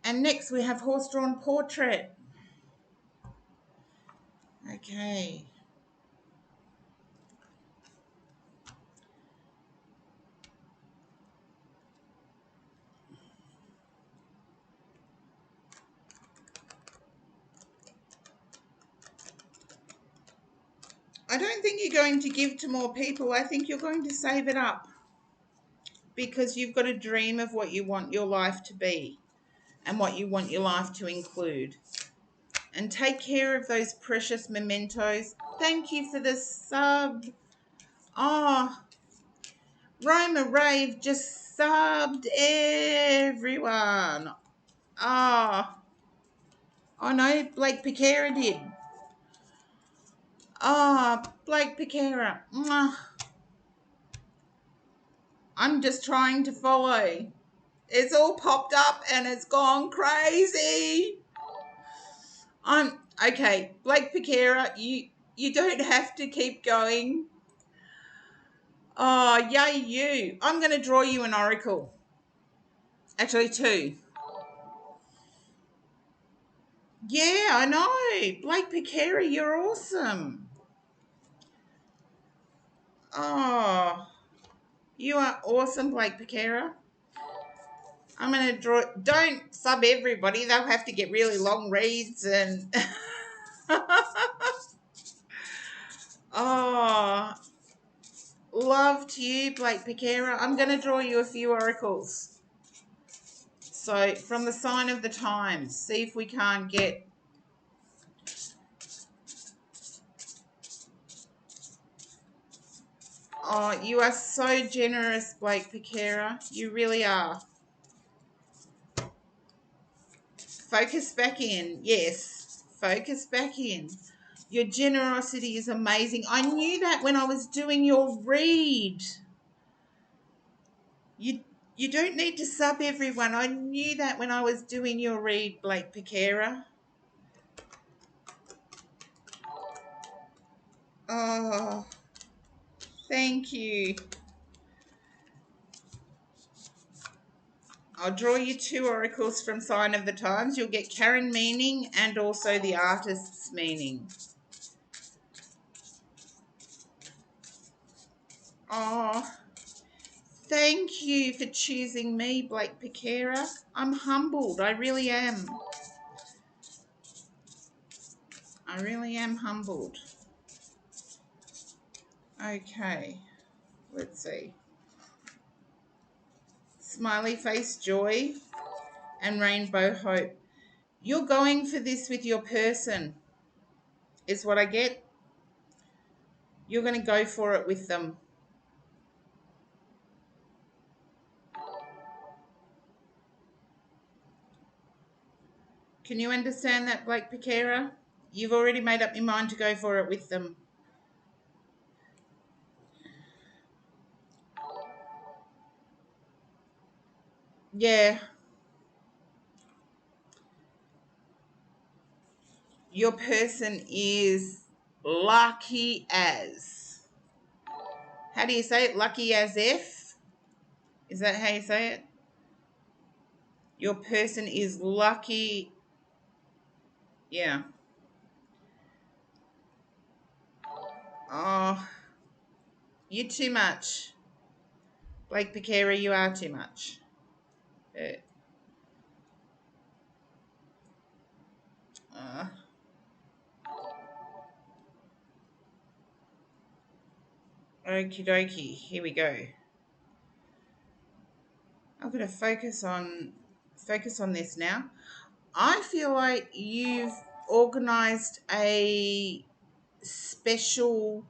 And next we have horse-drawn portrait. Okay. I don't think you're going to give to more people. I think you're going to save it up because you've got a dream of what you want your life to be and what you want your life to include. And take care of those precious mementos. Thank you for the sub. Oh, Roma Rave just subbed everyone. Oh, I know Blake Piquera did. Oh, Blake Piquera. I'm just trying to follow. It's all popped up and it's gone crazy. I'm okay, Blake Piquera, you don't have to keep going. Oh, yay you. I'm going to draw you an oracle. Actually, two. Yeah, I know. Blake Piquera, you're awesome. Oh, you are awesome, Blake Piquera. I'm going to draw. Don't sub everybody. They'll have to get really long reads and... Oh, love to you, Blake Piquera. I'm going to draw you a few oracles. So, from the sign of the times, see if we can't get... Oh, you are so generous, Blake Piquera. You really are. Focus back in. Yes, focus back in. Your generosity is amazing. I knew that when I was doing your read. You don't need to sub everyone. I knew that when I was doing your read, Blake Piquera. Oh, thank you. I'll draw you two oracles from Sign of the Times. You'll get Karen meaning and also the artist's meaning. Oh, thank you for choosing me, Blake Piquera. I'm humbled. I really am. I really am humbled. Okay, let's see. Smiley face joy and rainbow hope. You're going for this with your person, is what I get. You're going to go for it with them. Can you understand that, Blake Piquera? You've already made up your mind to go for it with them. Yeah. Your person is lucky as. How do you say it? Lucky as if? Is that how you say it? Your person is lucky. Yeah. Oh, you're too much. Blake Piquera, you are too much. Okie dokie, here we go. I'm going to focus on this now. I feel like you've organised a special...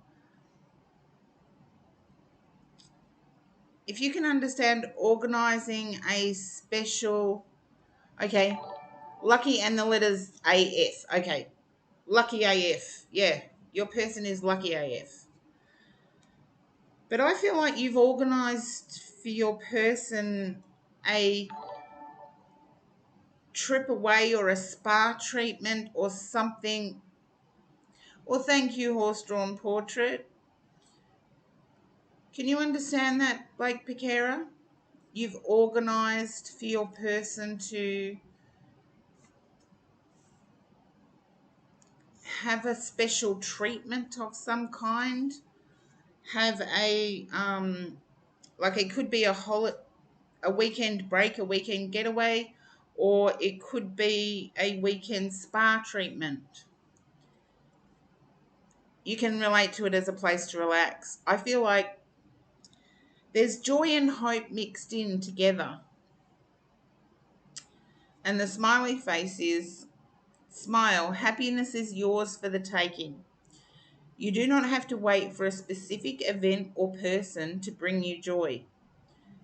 If you can understand organising a special... Okay, lucky and the letters AF. Okay, lucky AF. Yeah, your person is lucky AF. But I feel like you've organised for your person a trip away or a spa treatment or something. Well, thank you, horse-drawn portrait. Can you understand that, Blake Piquera? You've organised for your person to have a special treatment of some kind, have a like it could be a weekend break, a weekend getaway, or it could be a weekend spa treatment. you can relate to it as a place to relax. I feel like there's joy and hope mixed in together. And the smiley face is smile, happiness is yours for the taking. You do not have to wait for a specific event or person to bring you joy.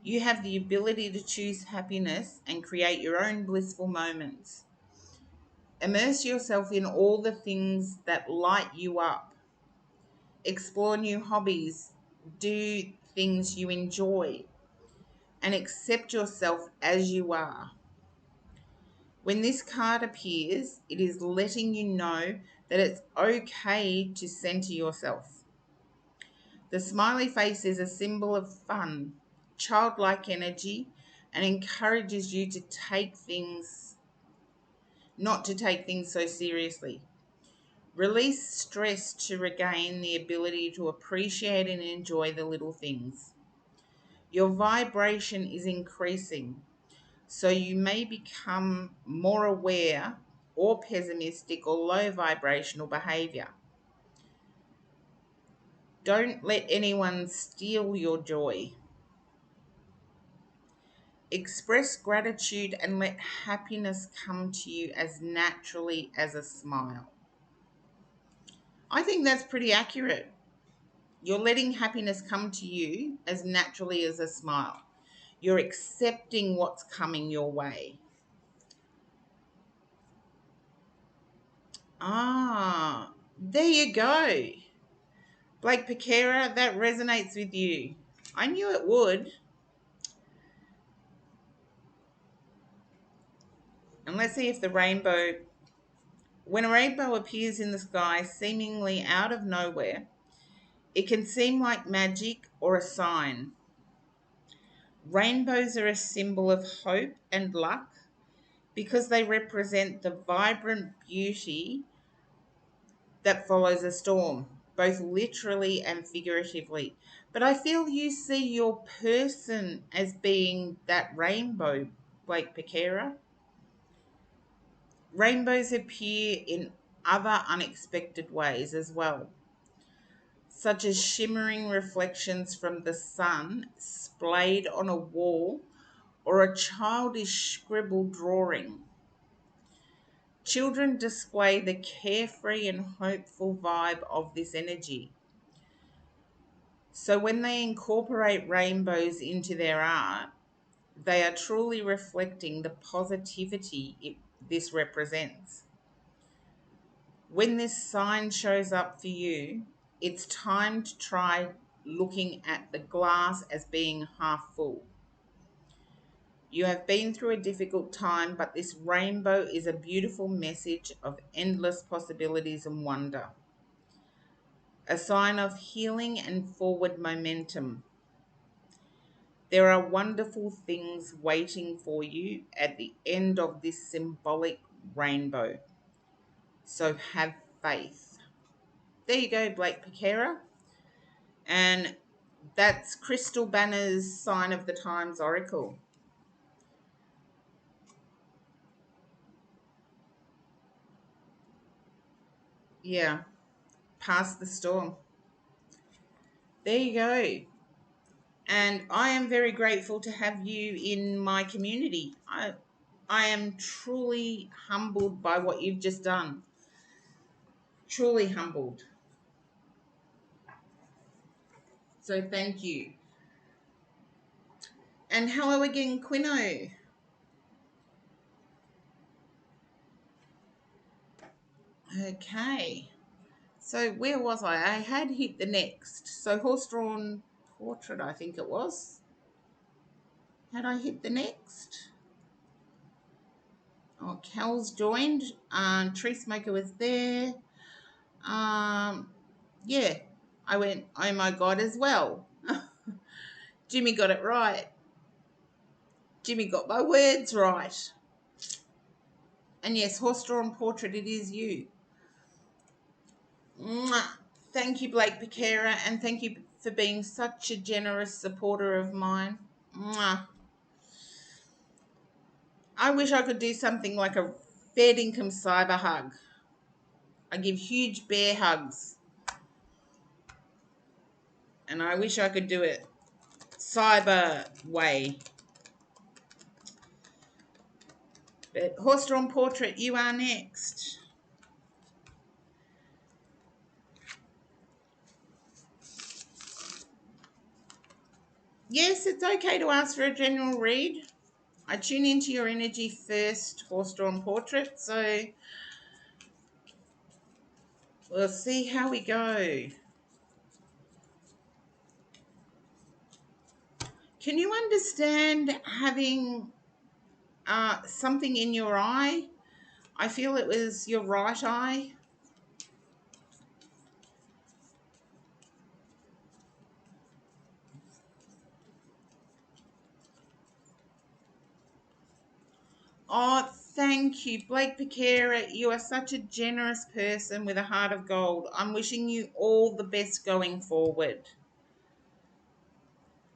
You have the ability to choose happiness and create your own blissful moments. Immerse yourself in all the things that light you up. Explore new hobbies. Do things you enjoy. And accept yourself as you are. When this card appears, it is letting you know that it's okay to center yourself. The smiley face is a symbol of fun, childlike energy, and encourages you to not to take things so seriously. Release stress to regain the ability to appreciate and enjoy the little things. Your vibration is increasing, so you may become more aware or pessimistic or low vibrational behavior. Don't let anyone steal your joy. Express gratitude and let happiness come to you as naturally as a smile. I think that's pretty accurate. You're letting happiness come to you as naturally as a smile. You're accepting what's coming your way. Ah, there you go. Blake Piquera, that resonates with you. I knew it would. And let's see if the rainbow, when a rainbow appears in the sky seemingly out of nowhere, it can seem like magic or a sign. Rainbows are a symbol of hope and luck because they represent the vibrant beauty that follows a storm, both literally and figuratively. But I feel you see your person as being that rainbow, Blake Piquera. Rainbows appear in other unexpected ways as well, such as shimmering reflections from the sun splayed on a wall or a childish scribble drawing. Children display the carefree and hopeful vibe of this energy. So when they incorporate rainbows into their art, they are truly reflecting the positivity this represents. When this sign shows up for you, it's time to try looking at the glass as being half full. You have been through a difficult time, but this rainbow is a beautiful message of endless possibilities and wonder, a sign of healing and forward momentum. There are wonderful things waiting for you at the end of this symbolic rainbow. So have faith. There you go, Blake Piquera. And that's Crystal Banner's Sign of the Times Oracle. Yeah, past the storm. There you go. And I am very grateful to have you in my community. I am truly humbled by what you've just done. Truly humbled. So thank you. And hello again, Quino. Okay. So where was I? I had hit the next. So horse-drawn portrait, I think it was. Had I hit the next? Oh, Cal's joined. Tree Smoker was there. Um, yeah, I went, oh my God, as well. Jimmy got it right. Jimmy got my words right. And yes, horse-drawn portrait, it is you. Mwah. Thank you, Blake Piquera, and thank you for being such a generous supporter of mine. Mwah. I wish I could do something like a fair dinkum cyber hug. I give huge bear hugs. And I wish I could do it cyber way. But horse-drawn portrait, you are next. Yes, it's okay to ask for a general read. I tune into your energy first, horse-drawn portrait, so we'll see how we go. Can you understand having something in your eye? I feel it was your right eye. Oh, thank you, Blake Piquera. You are such a generous person with a heart of gold. I'm wishing you all the best going forward.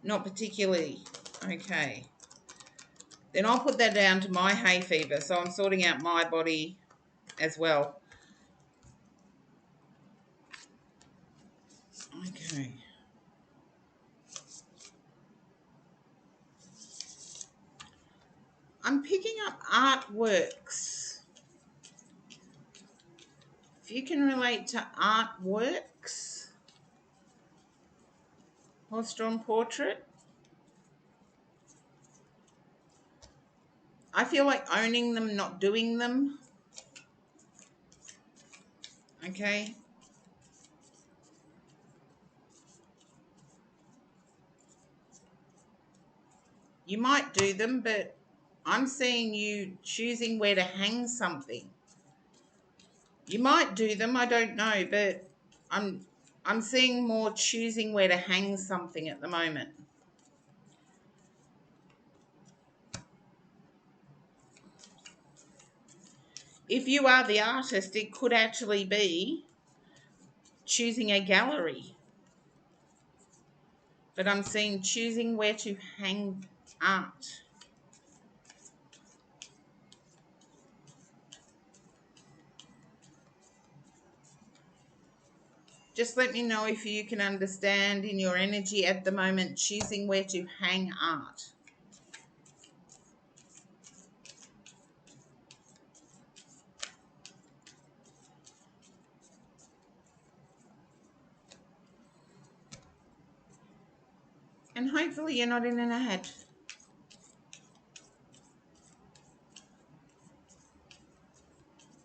Not particularly. Okay. Then I'll put that down to my hay fever. So I'm sorting out my body as well. Okay. I'm picking up artworks. If you can relate to artworks, horse-drawn portrait. I feel like owning them, not doing them. Okay. You might do them, but I'm seeing you choosing where to hang something. You might do them, I don't know, but I'm seeing more choosing where to hang something at the moment. If you are the artist, it could actually be choosing a gallery. But I'm seeing choosing where to hang art. Just let me know if you can understand in your energy at the moment choosing where to hang art. And hopefully you're not in an ad.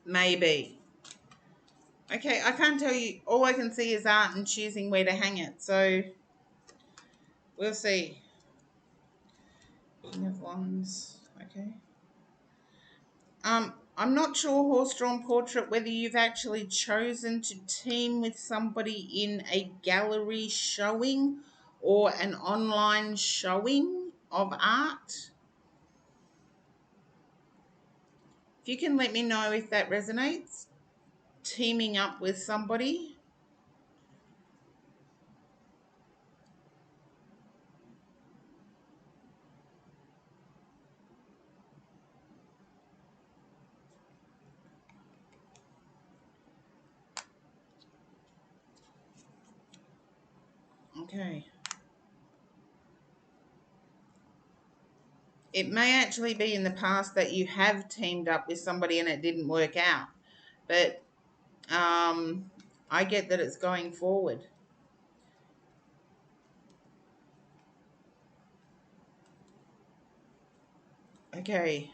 Maybe. Okay, I can't tell you. All I can see is art and choosing where to hang it. So we'll see. King of Wands. Okay. I'm not sure, horse-drawn portrait, whether you've actually chosen to team with somebody in a gallery showing or an online showing of art. If you can let me know if that resonates, teaming up with somebody. Okay. It may actually be in the past that you have teamed up with somebody and it didn't work out. But I get that it's going forward. Okay.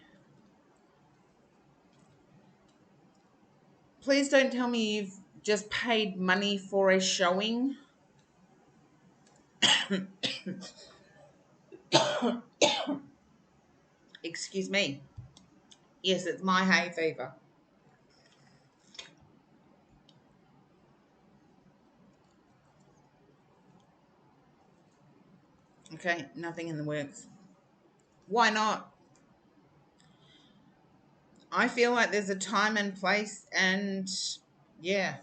Please don't tell me you've just paid money for a showing. Excuse me. Yes, it's my hay fever. Okay, nothing in the works. Why not? I feel like there's a time and place, and yeah.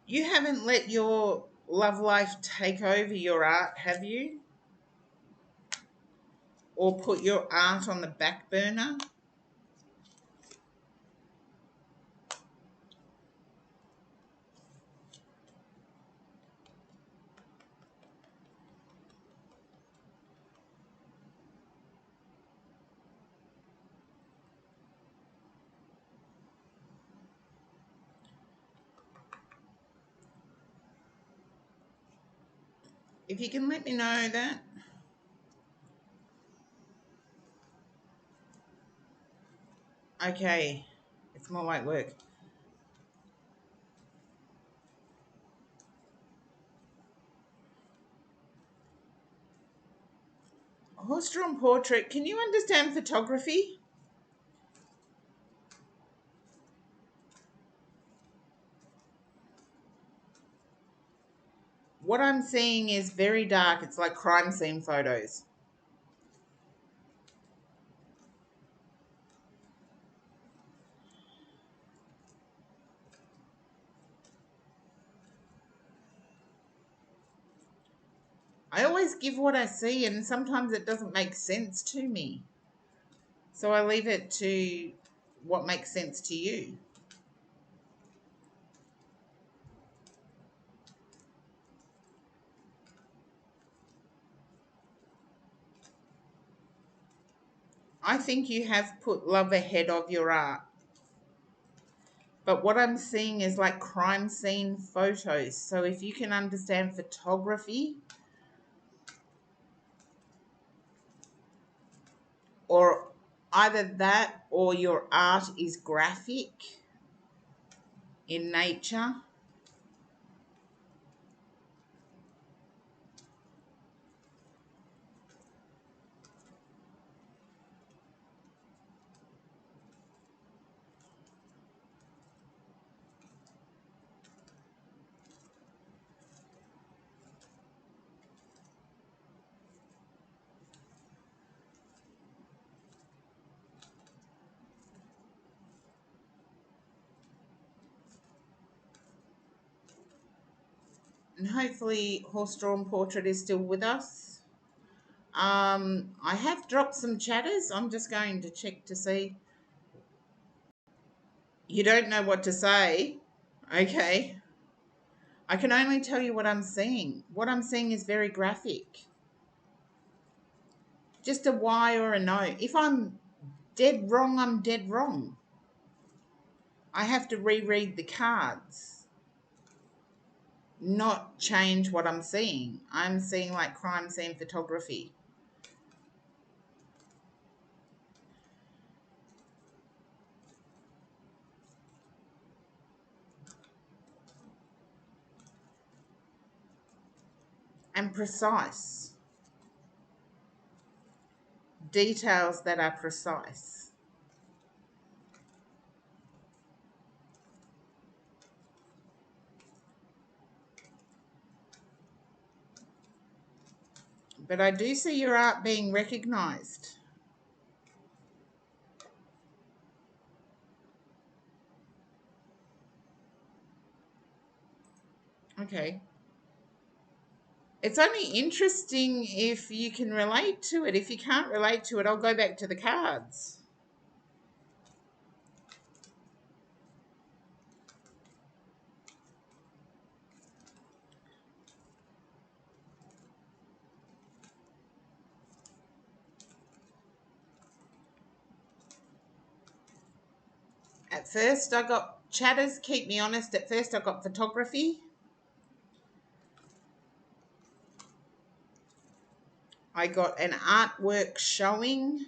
You haven't let your love life take over your art, have you? Or put your art on the back burner? If you can let me know that. Okay, it's more like work. Horse-drawn portrait. Can you understand photography? What I'm seeing is very dark. It's like crime scene photos. I always give what I see, and sometimes it doesn't make sense to me. So I leave it to what makes sense to you. I think you have put love ahead of your art. But what I'm seeing is like crime scene photos. So if you can understand photography, or either that or your art is graphic in nature, and hopefully horse-drawn portrait is still with us. I have dropped some chatters. I'm just going to check to see. You don't know what to say? Okay. I can only tell you what I'm seeing. What I'm seeing is very graphic. Just a Y or a no. If I'm dead wrong, I'm dead wrong. I have to reread the cards, not change what I'm seeing. I'm seeing like crime scene photography. And precise. Details that are precise. But I do see your art being recognised. Okay. It's only interesting if you can relate to it. If you can't relate to it, I'll go back to the cards. At first, I got chatters, keep me honest. At first, I got photography. I got an artwork showing.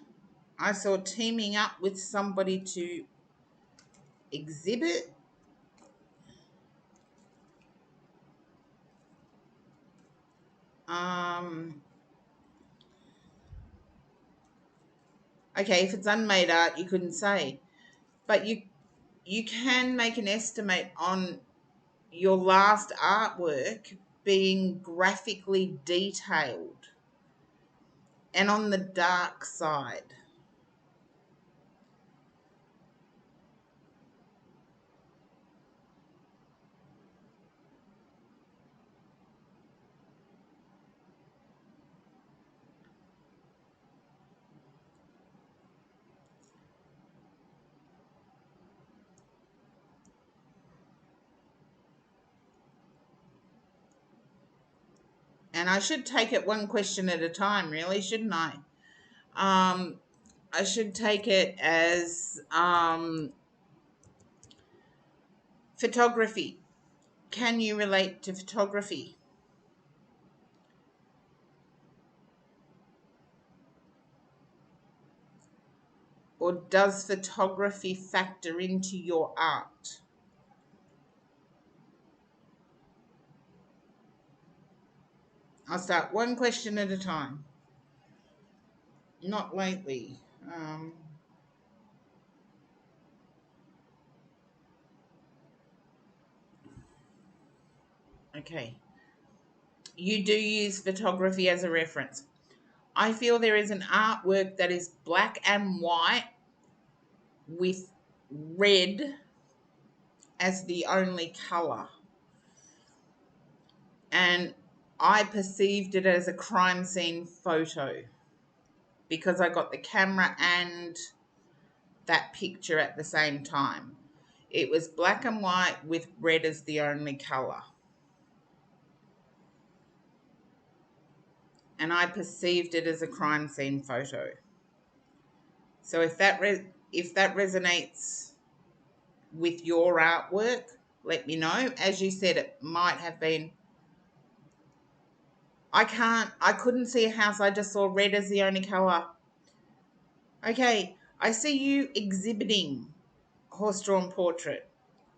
I saw teaming up with somebody to exhibit. Okay, if it's unmade art, you couldn't say. But you can make an estimate on your last artwork being graphically detailed and on the dark side. And I should take it one question at a time, really, shouldn't I? I should take it as photography. Can you relate to photography? or does photography factor into your art? I'll start one question at a time. Not lately. Okay. You do use photography as a reference. I feel there is an artwork that is black and white with red as the only color. And I perceived it as a crime scene photo because I got the camera and that picture at the same time. It was black and white with red as the only color. And I perceived it as a crime scene photo. So if that resonates with your artwork, let me know. As you said, it might have been. I couldn't see a house. I just saw red as the only color. Okay, I see you exhibiting horse-drawn portrait.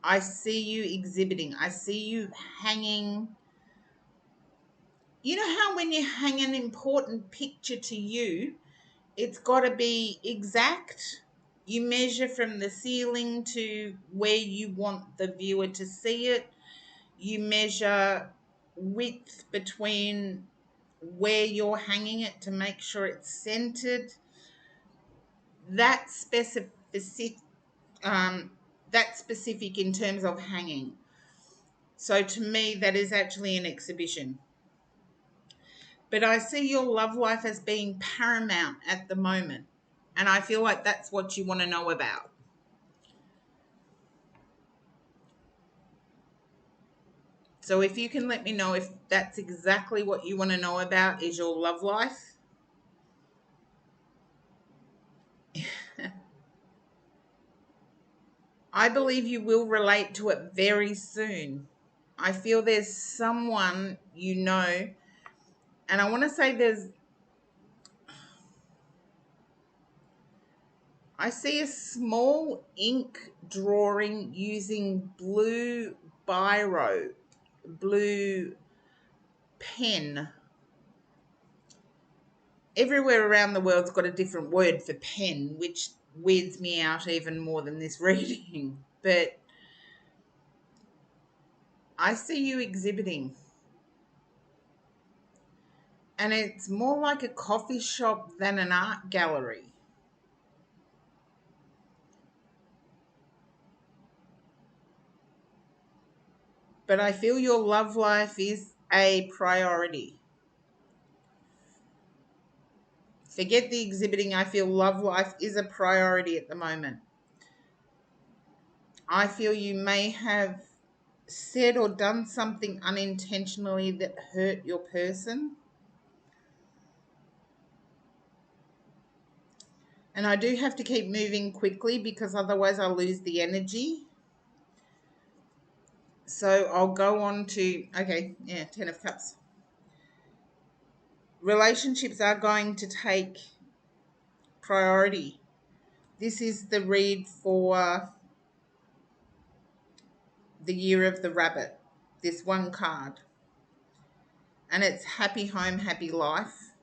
I see you exhibiting. I see you hanging. You know how when you hang an important picture to you, it's got to be exact. You measure from the ceiling to where you want the viewer to see it. You measure width between where you're hanging it to make sure it's centered. That specific, um, that specific in terms of hanging. So to me, that is actually an exhibition. But I see your love life as being paramount at the moment. And I feel like that's what you want to know about. So if you can let me know if that's exactly what you want to know about is your love life. I believe you will relate to it very soon. I feel there's someone you know, and I want to say I see a small ink drawing using blue biro, blue pen. Everywhere around the world's got a different word for pen, which weirds me out even more than this reading. But I see you exhibiting. And it's more like a coffee shop than an art gallery. But I feel your love life is a priority. Forget the exhibiting. I feel love life is a priority at the moment. I feel you may have said or done something unintentionally that hurt your person. And I do have to keep moving quickly because otherwise I'll lose the energy. So I'll go on to, okay, yeah, 10 of Cups. Relationships are going to take priority. This is the read for the Year of the Rabbit, this one card. And it's happy home, happy life.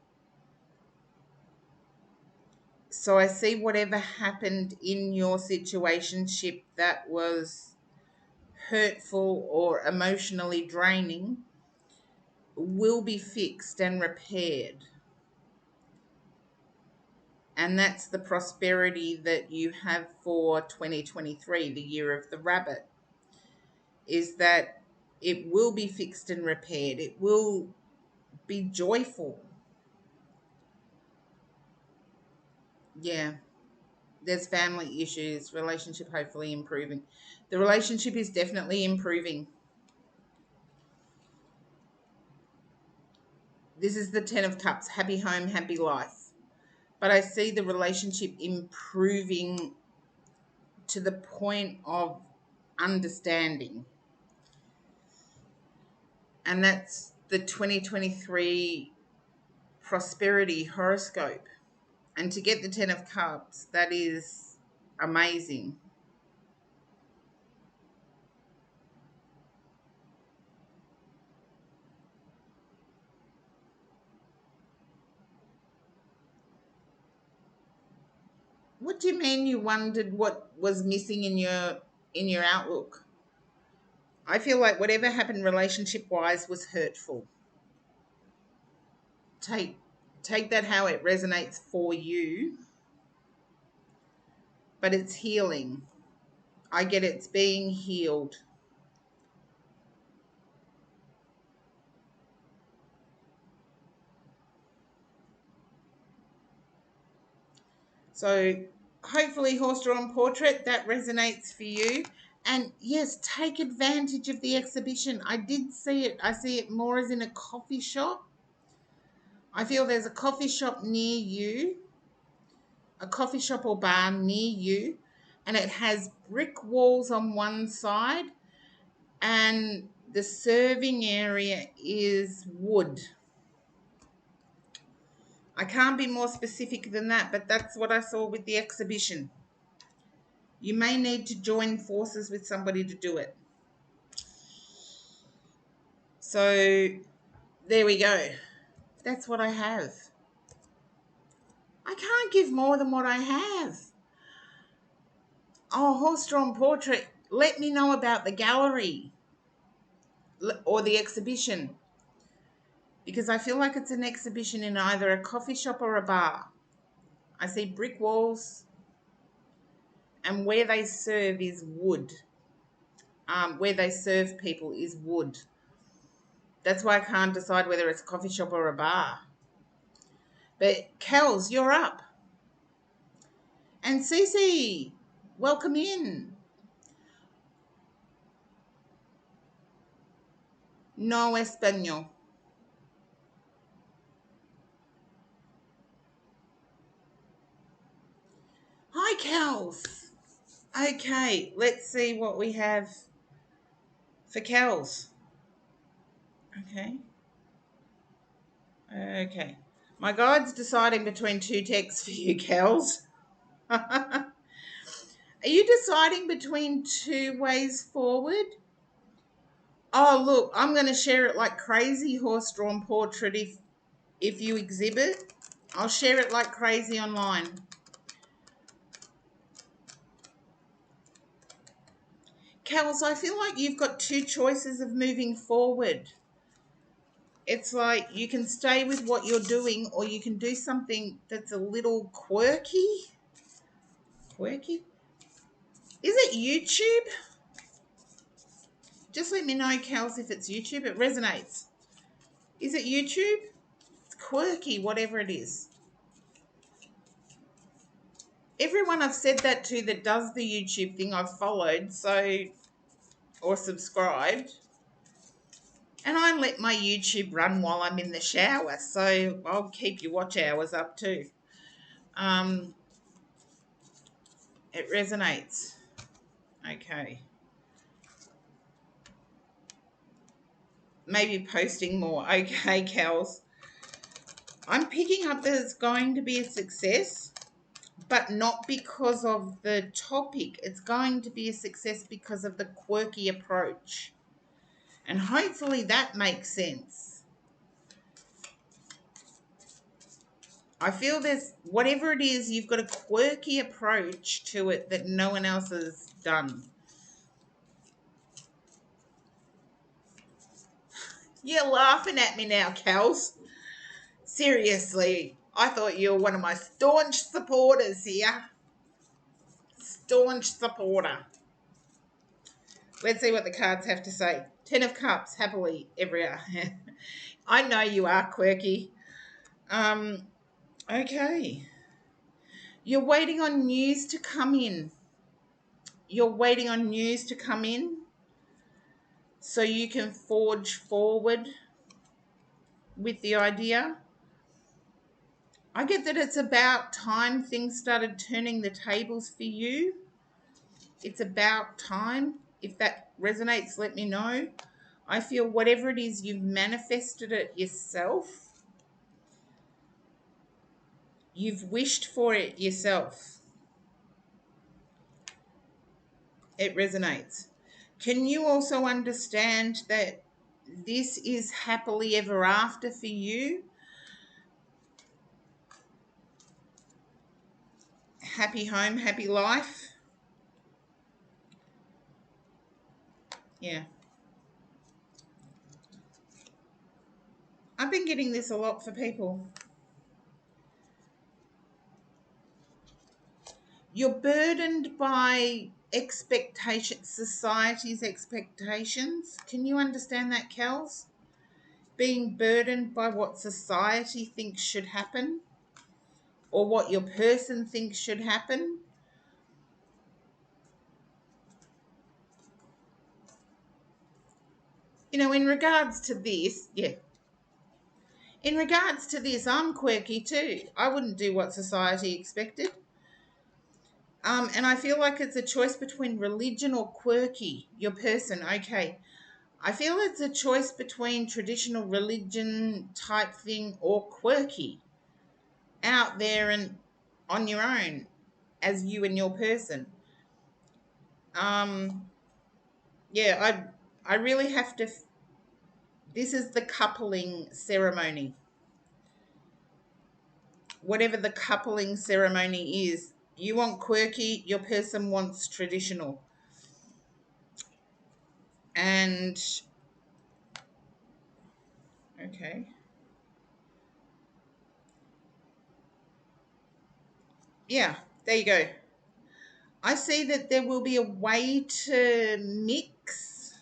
So I see whatever happened in your situationship that was hurtful or emotionally draining will be fixed and repaired. And that's the prosperity that you have for 2023, the Year of the Rabbit, is that it will be fixed and repaired. It will be joyful. Yeah. There's family issues, relationship hopefully improving. The relationship is definitely improving. This is the 10 of Cups, happy home, happy life. But I see the relationship improving to the point of understanding. And that's the 2023 prosperity horoscope. And to get the 10 of Cups, that is amazing. What do you mean you wondered what was missing in your outlook? I feel like whatever happened relationship wise was hurtful. Take take that how it resonates for you, but it's healing. I get it's being healed. So hopefully horse drawn portrait that resonates for you. And yes, take advantage of the exhibition. I did see it. I see it more as in a coffee shop. I feel there's a coffee shop near you, a coffee shop or bar near you, and it has brick walls on one side, and the serving area is wood. I can't be more specific than that, but that's what I saw with the exhibition. You may need to join forces with somebody to do it. So there we go. That's what I have. I can't give more than what I have. Oh, horse-drawn portrait. Let me know about the gallery or the exhibition, because I feel like it's an exhibition in either a coffee shop or a bar. I see brick walls, and where they serve is wood. Where they serve people is wood. That's why I can't decide whether it's a coffee shop or a bar. But Kels, you're up. And Cece, welcome in. No español. Hi, Kels. Okay, let's see what we have for Kels. Okay. Okay. My guide's deciding between two texts for you, Kels. Are you deciding between two ways forward? Oh, look, I'm going to share it like crazy, horse-drawn portrait. If you exhibit, I'll share it like crazy online. Kels, I feel like you've got two choices of moving forward. It's like you can stay with what you're doing, or you can do something that's a little quirky. Quirky? Is it YouTube? Just let me know, Kels, if it's YouTube. It resonates. Is it YouTube? It's quirky, whatever it is. Everyone I've said that to that does the YouTube thing I've followed, or subscribed. And I let my YouTube run while I'm in the shower, so I'll keep your watch hours up too. It resonates. Okay. Maybe posting more. Okay, Kels. I'm picking up that it's going to be a success, but not because of the topic. It's going to be a success because of the quirky approach. And hopefully that makes sense. I feel there's, whatever it is, you've got a quirky approach to it that no one else has done. You're laughing at me now, Kels. Seriously, I thought you were one of my staunch supporters here. Staunch supporter. Let's see what the cards have to say. 10 of Cups, happily, every hour. I know you are quirky. Okay. You're waiting on news to come in. You're waiting on news to come in so you can forge forward with the idea. I get that it's about time things started turning the tables for you. It's about time. If that resonates, let me know. I feel whatever it is, you've manifested it yourself. You've wished for it yourself. It resonates. Can you also understand that this is happily ever after for you? Happy home, happy life? Yeah. I've been getting this a lot for people. You're burdened by expectations, society's expectations. Can you understand that, Kels? Being burdened by what society thinks should happen or what your person thinks should happen. You know, in regards to this, yeah. In regards to this, I'm quirky too. I wouldn't do what society expected. And I feel like it's a choice between religion or quirky, your person. Okay. I feel it's a choice between traditional religion type thing or quirky, out there and on your own as you and your person. Um, yeah, I really have to. This is the coupling ceremony. Whatever the coupling ceremony is, you want quirky, your person wants traditional. And okay. Yeah, there you go. I see that there will be a way to mix.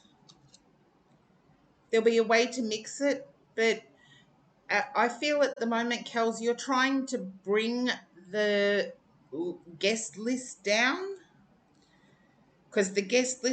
There'll be a way to mix it, but I feel at the moment, Kels, you're trying to bring the guest list down because the guest list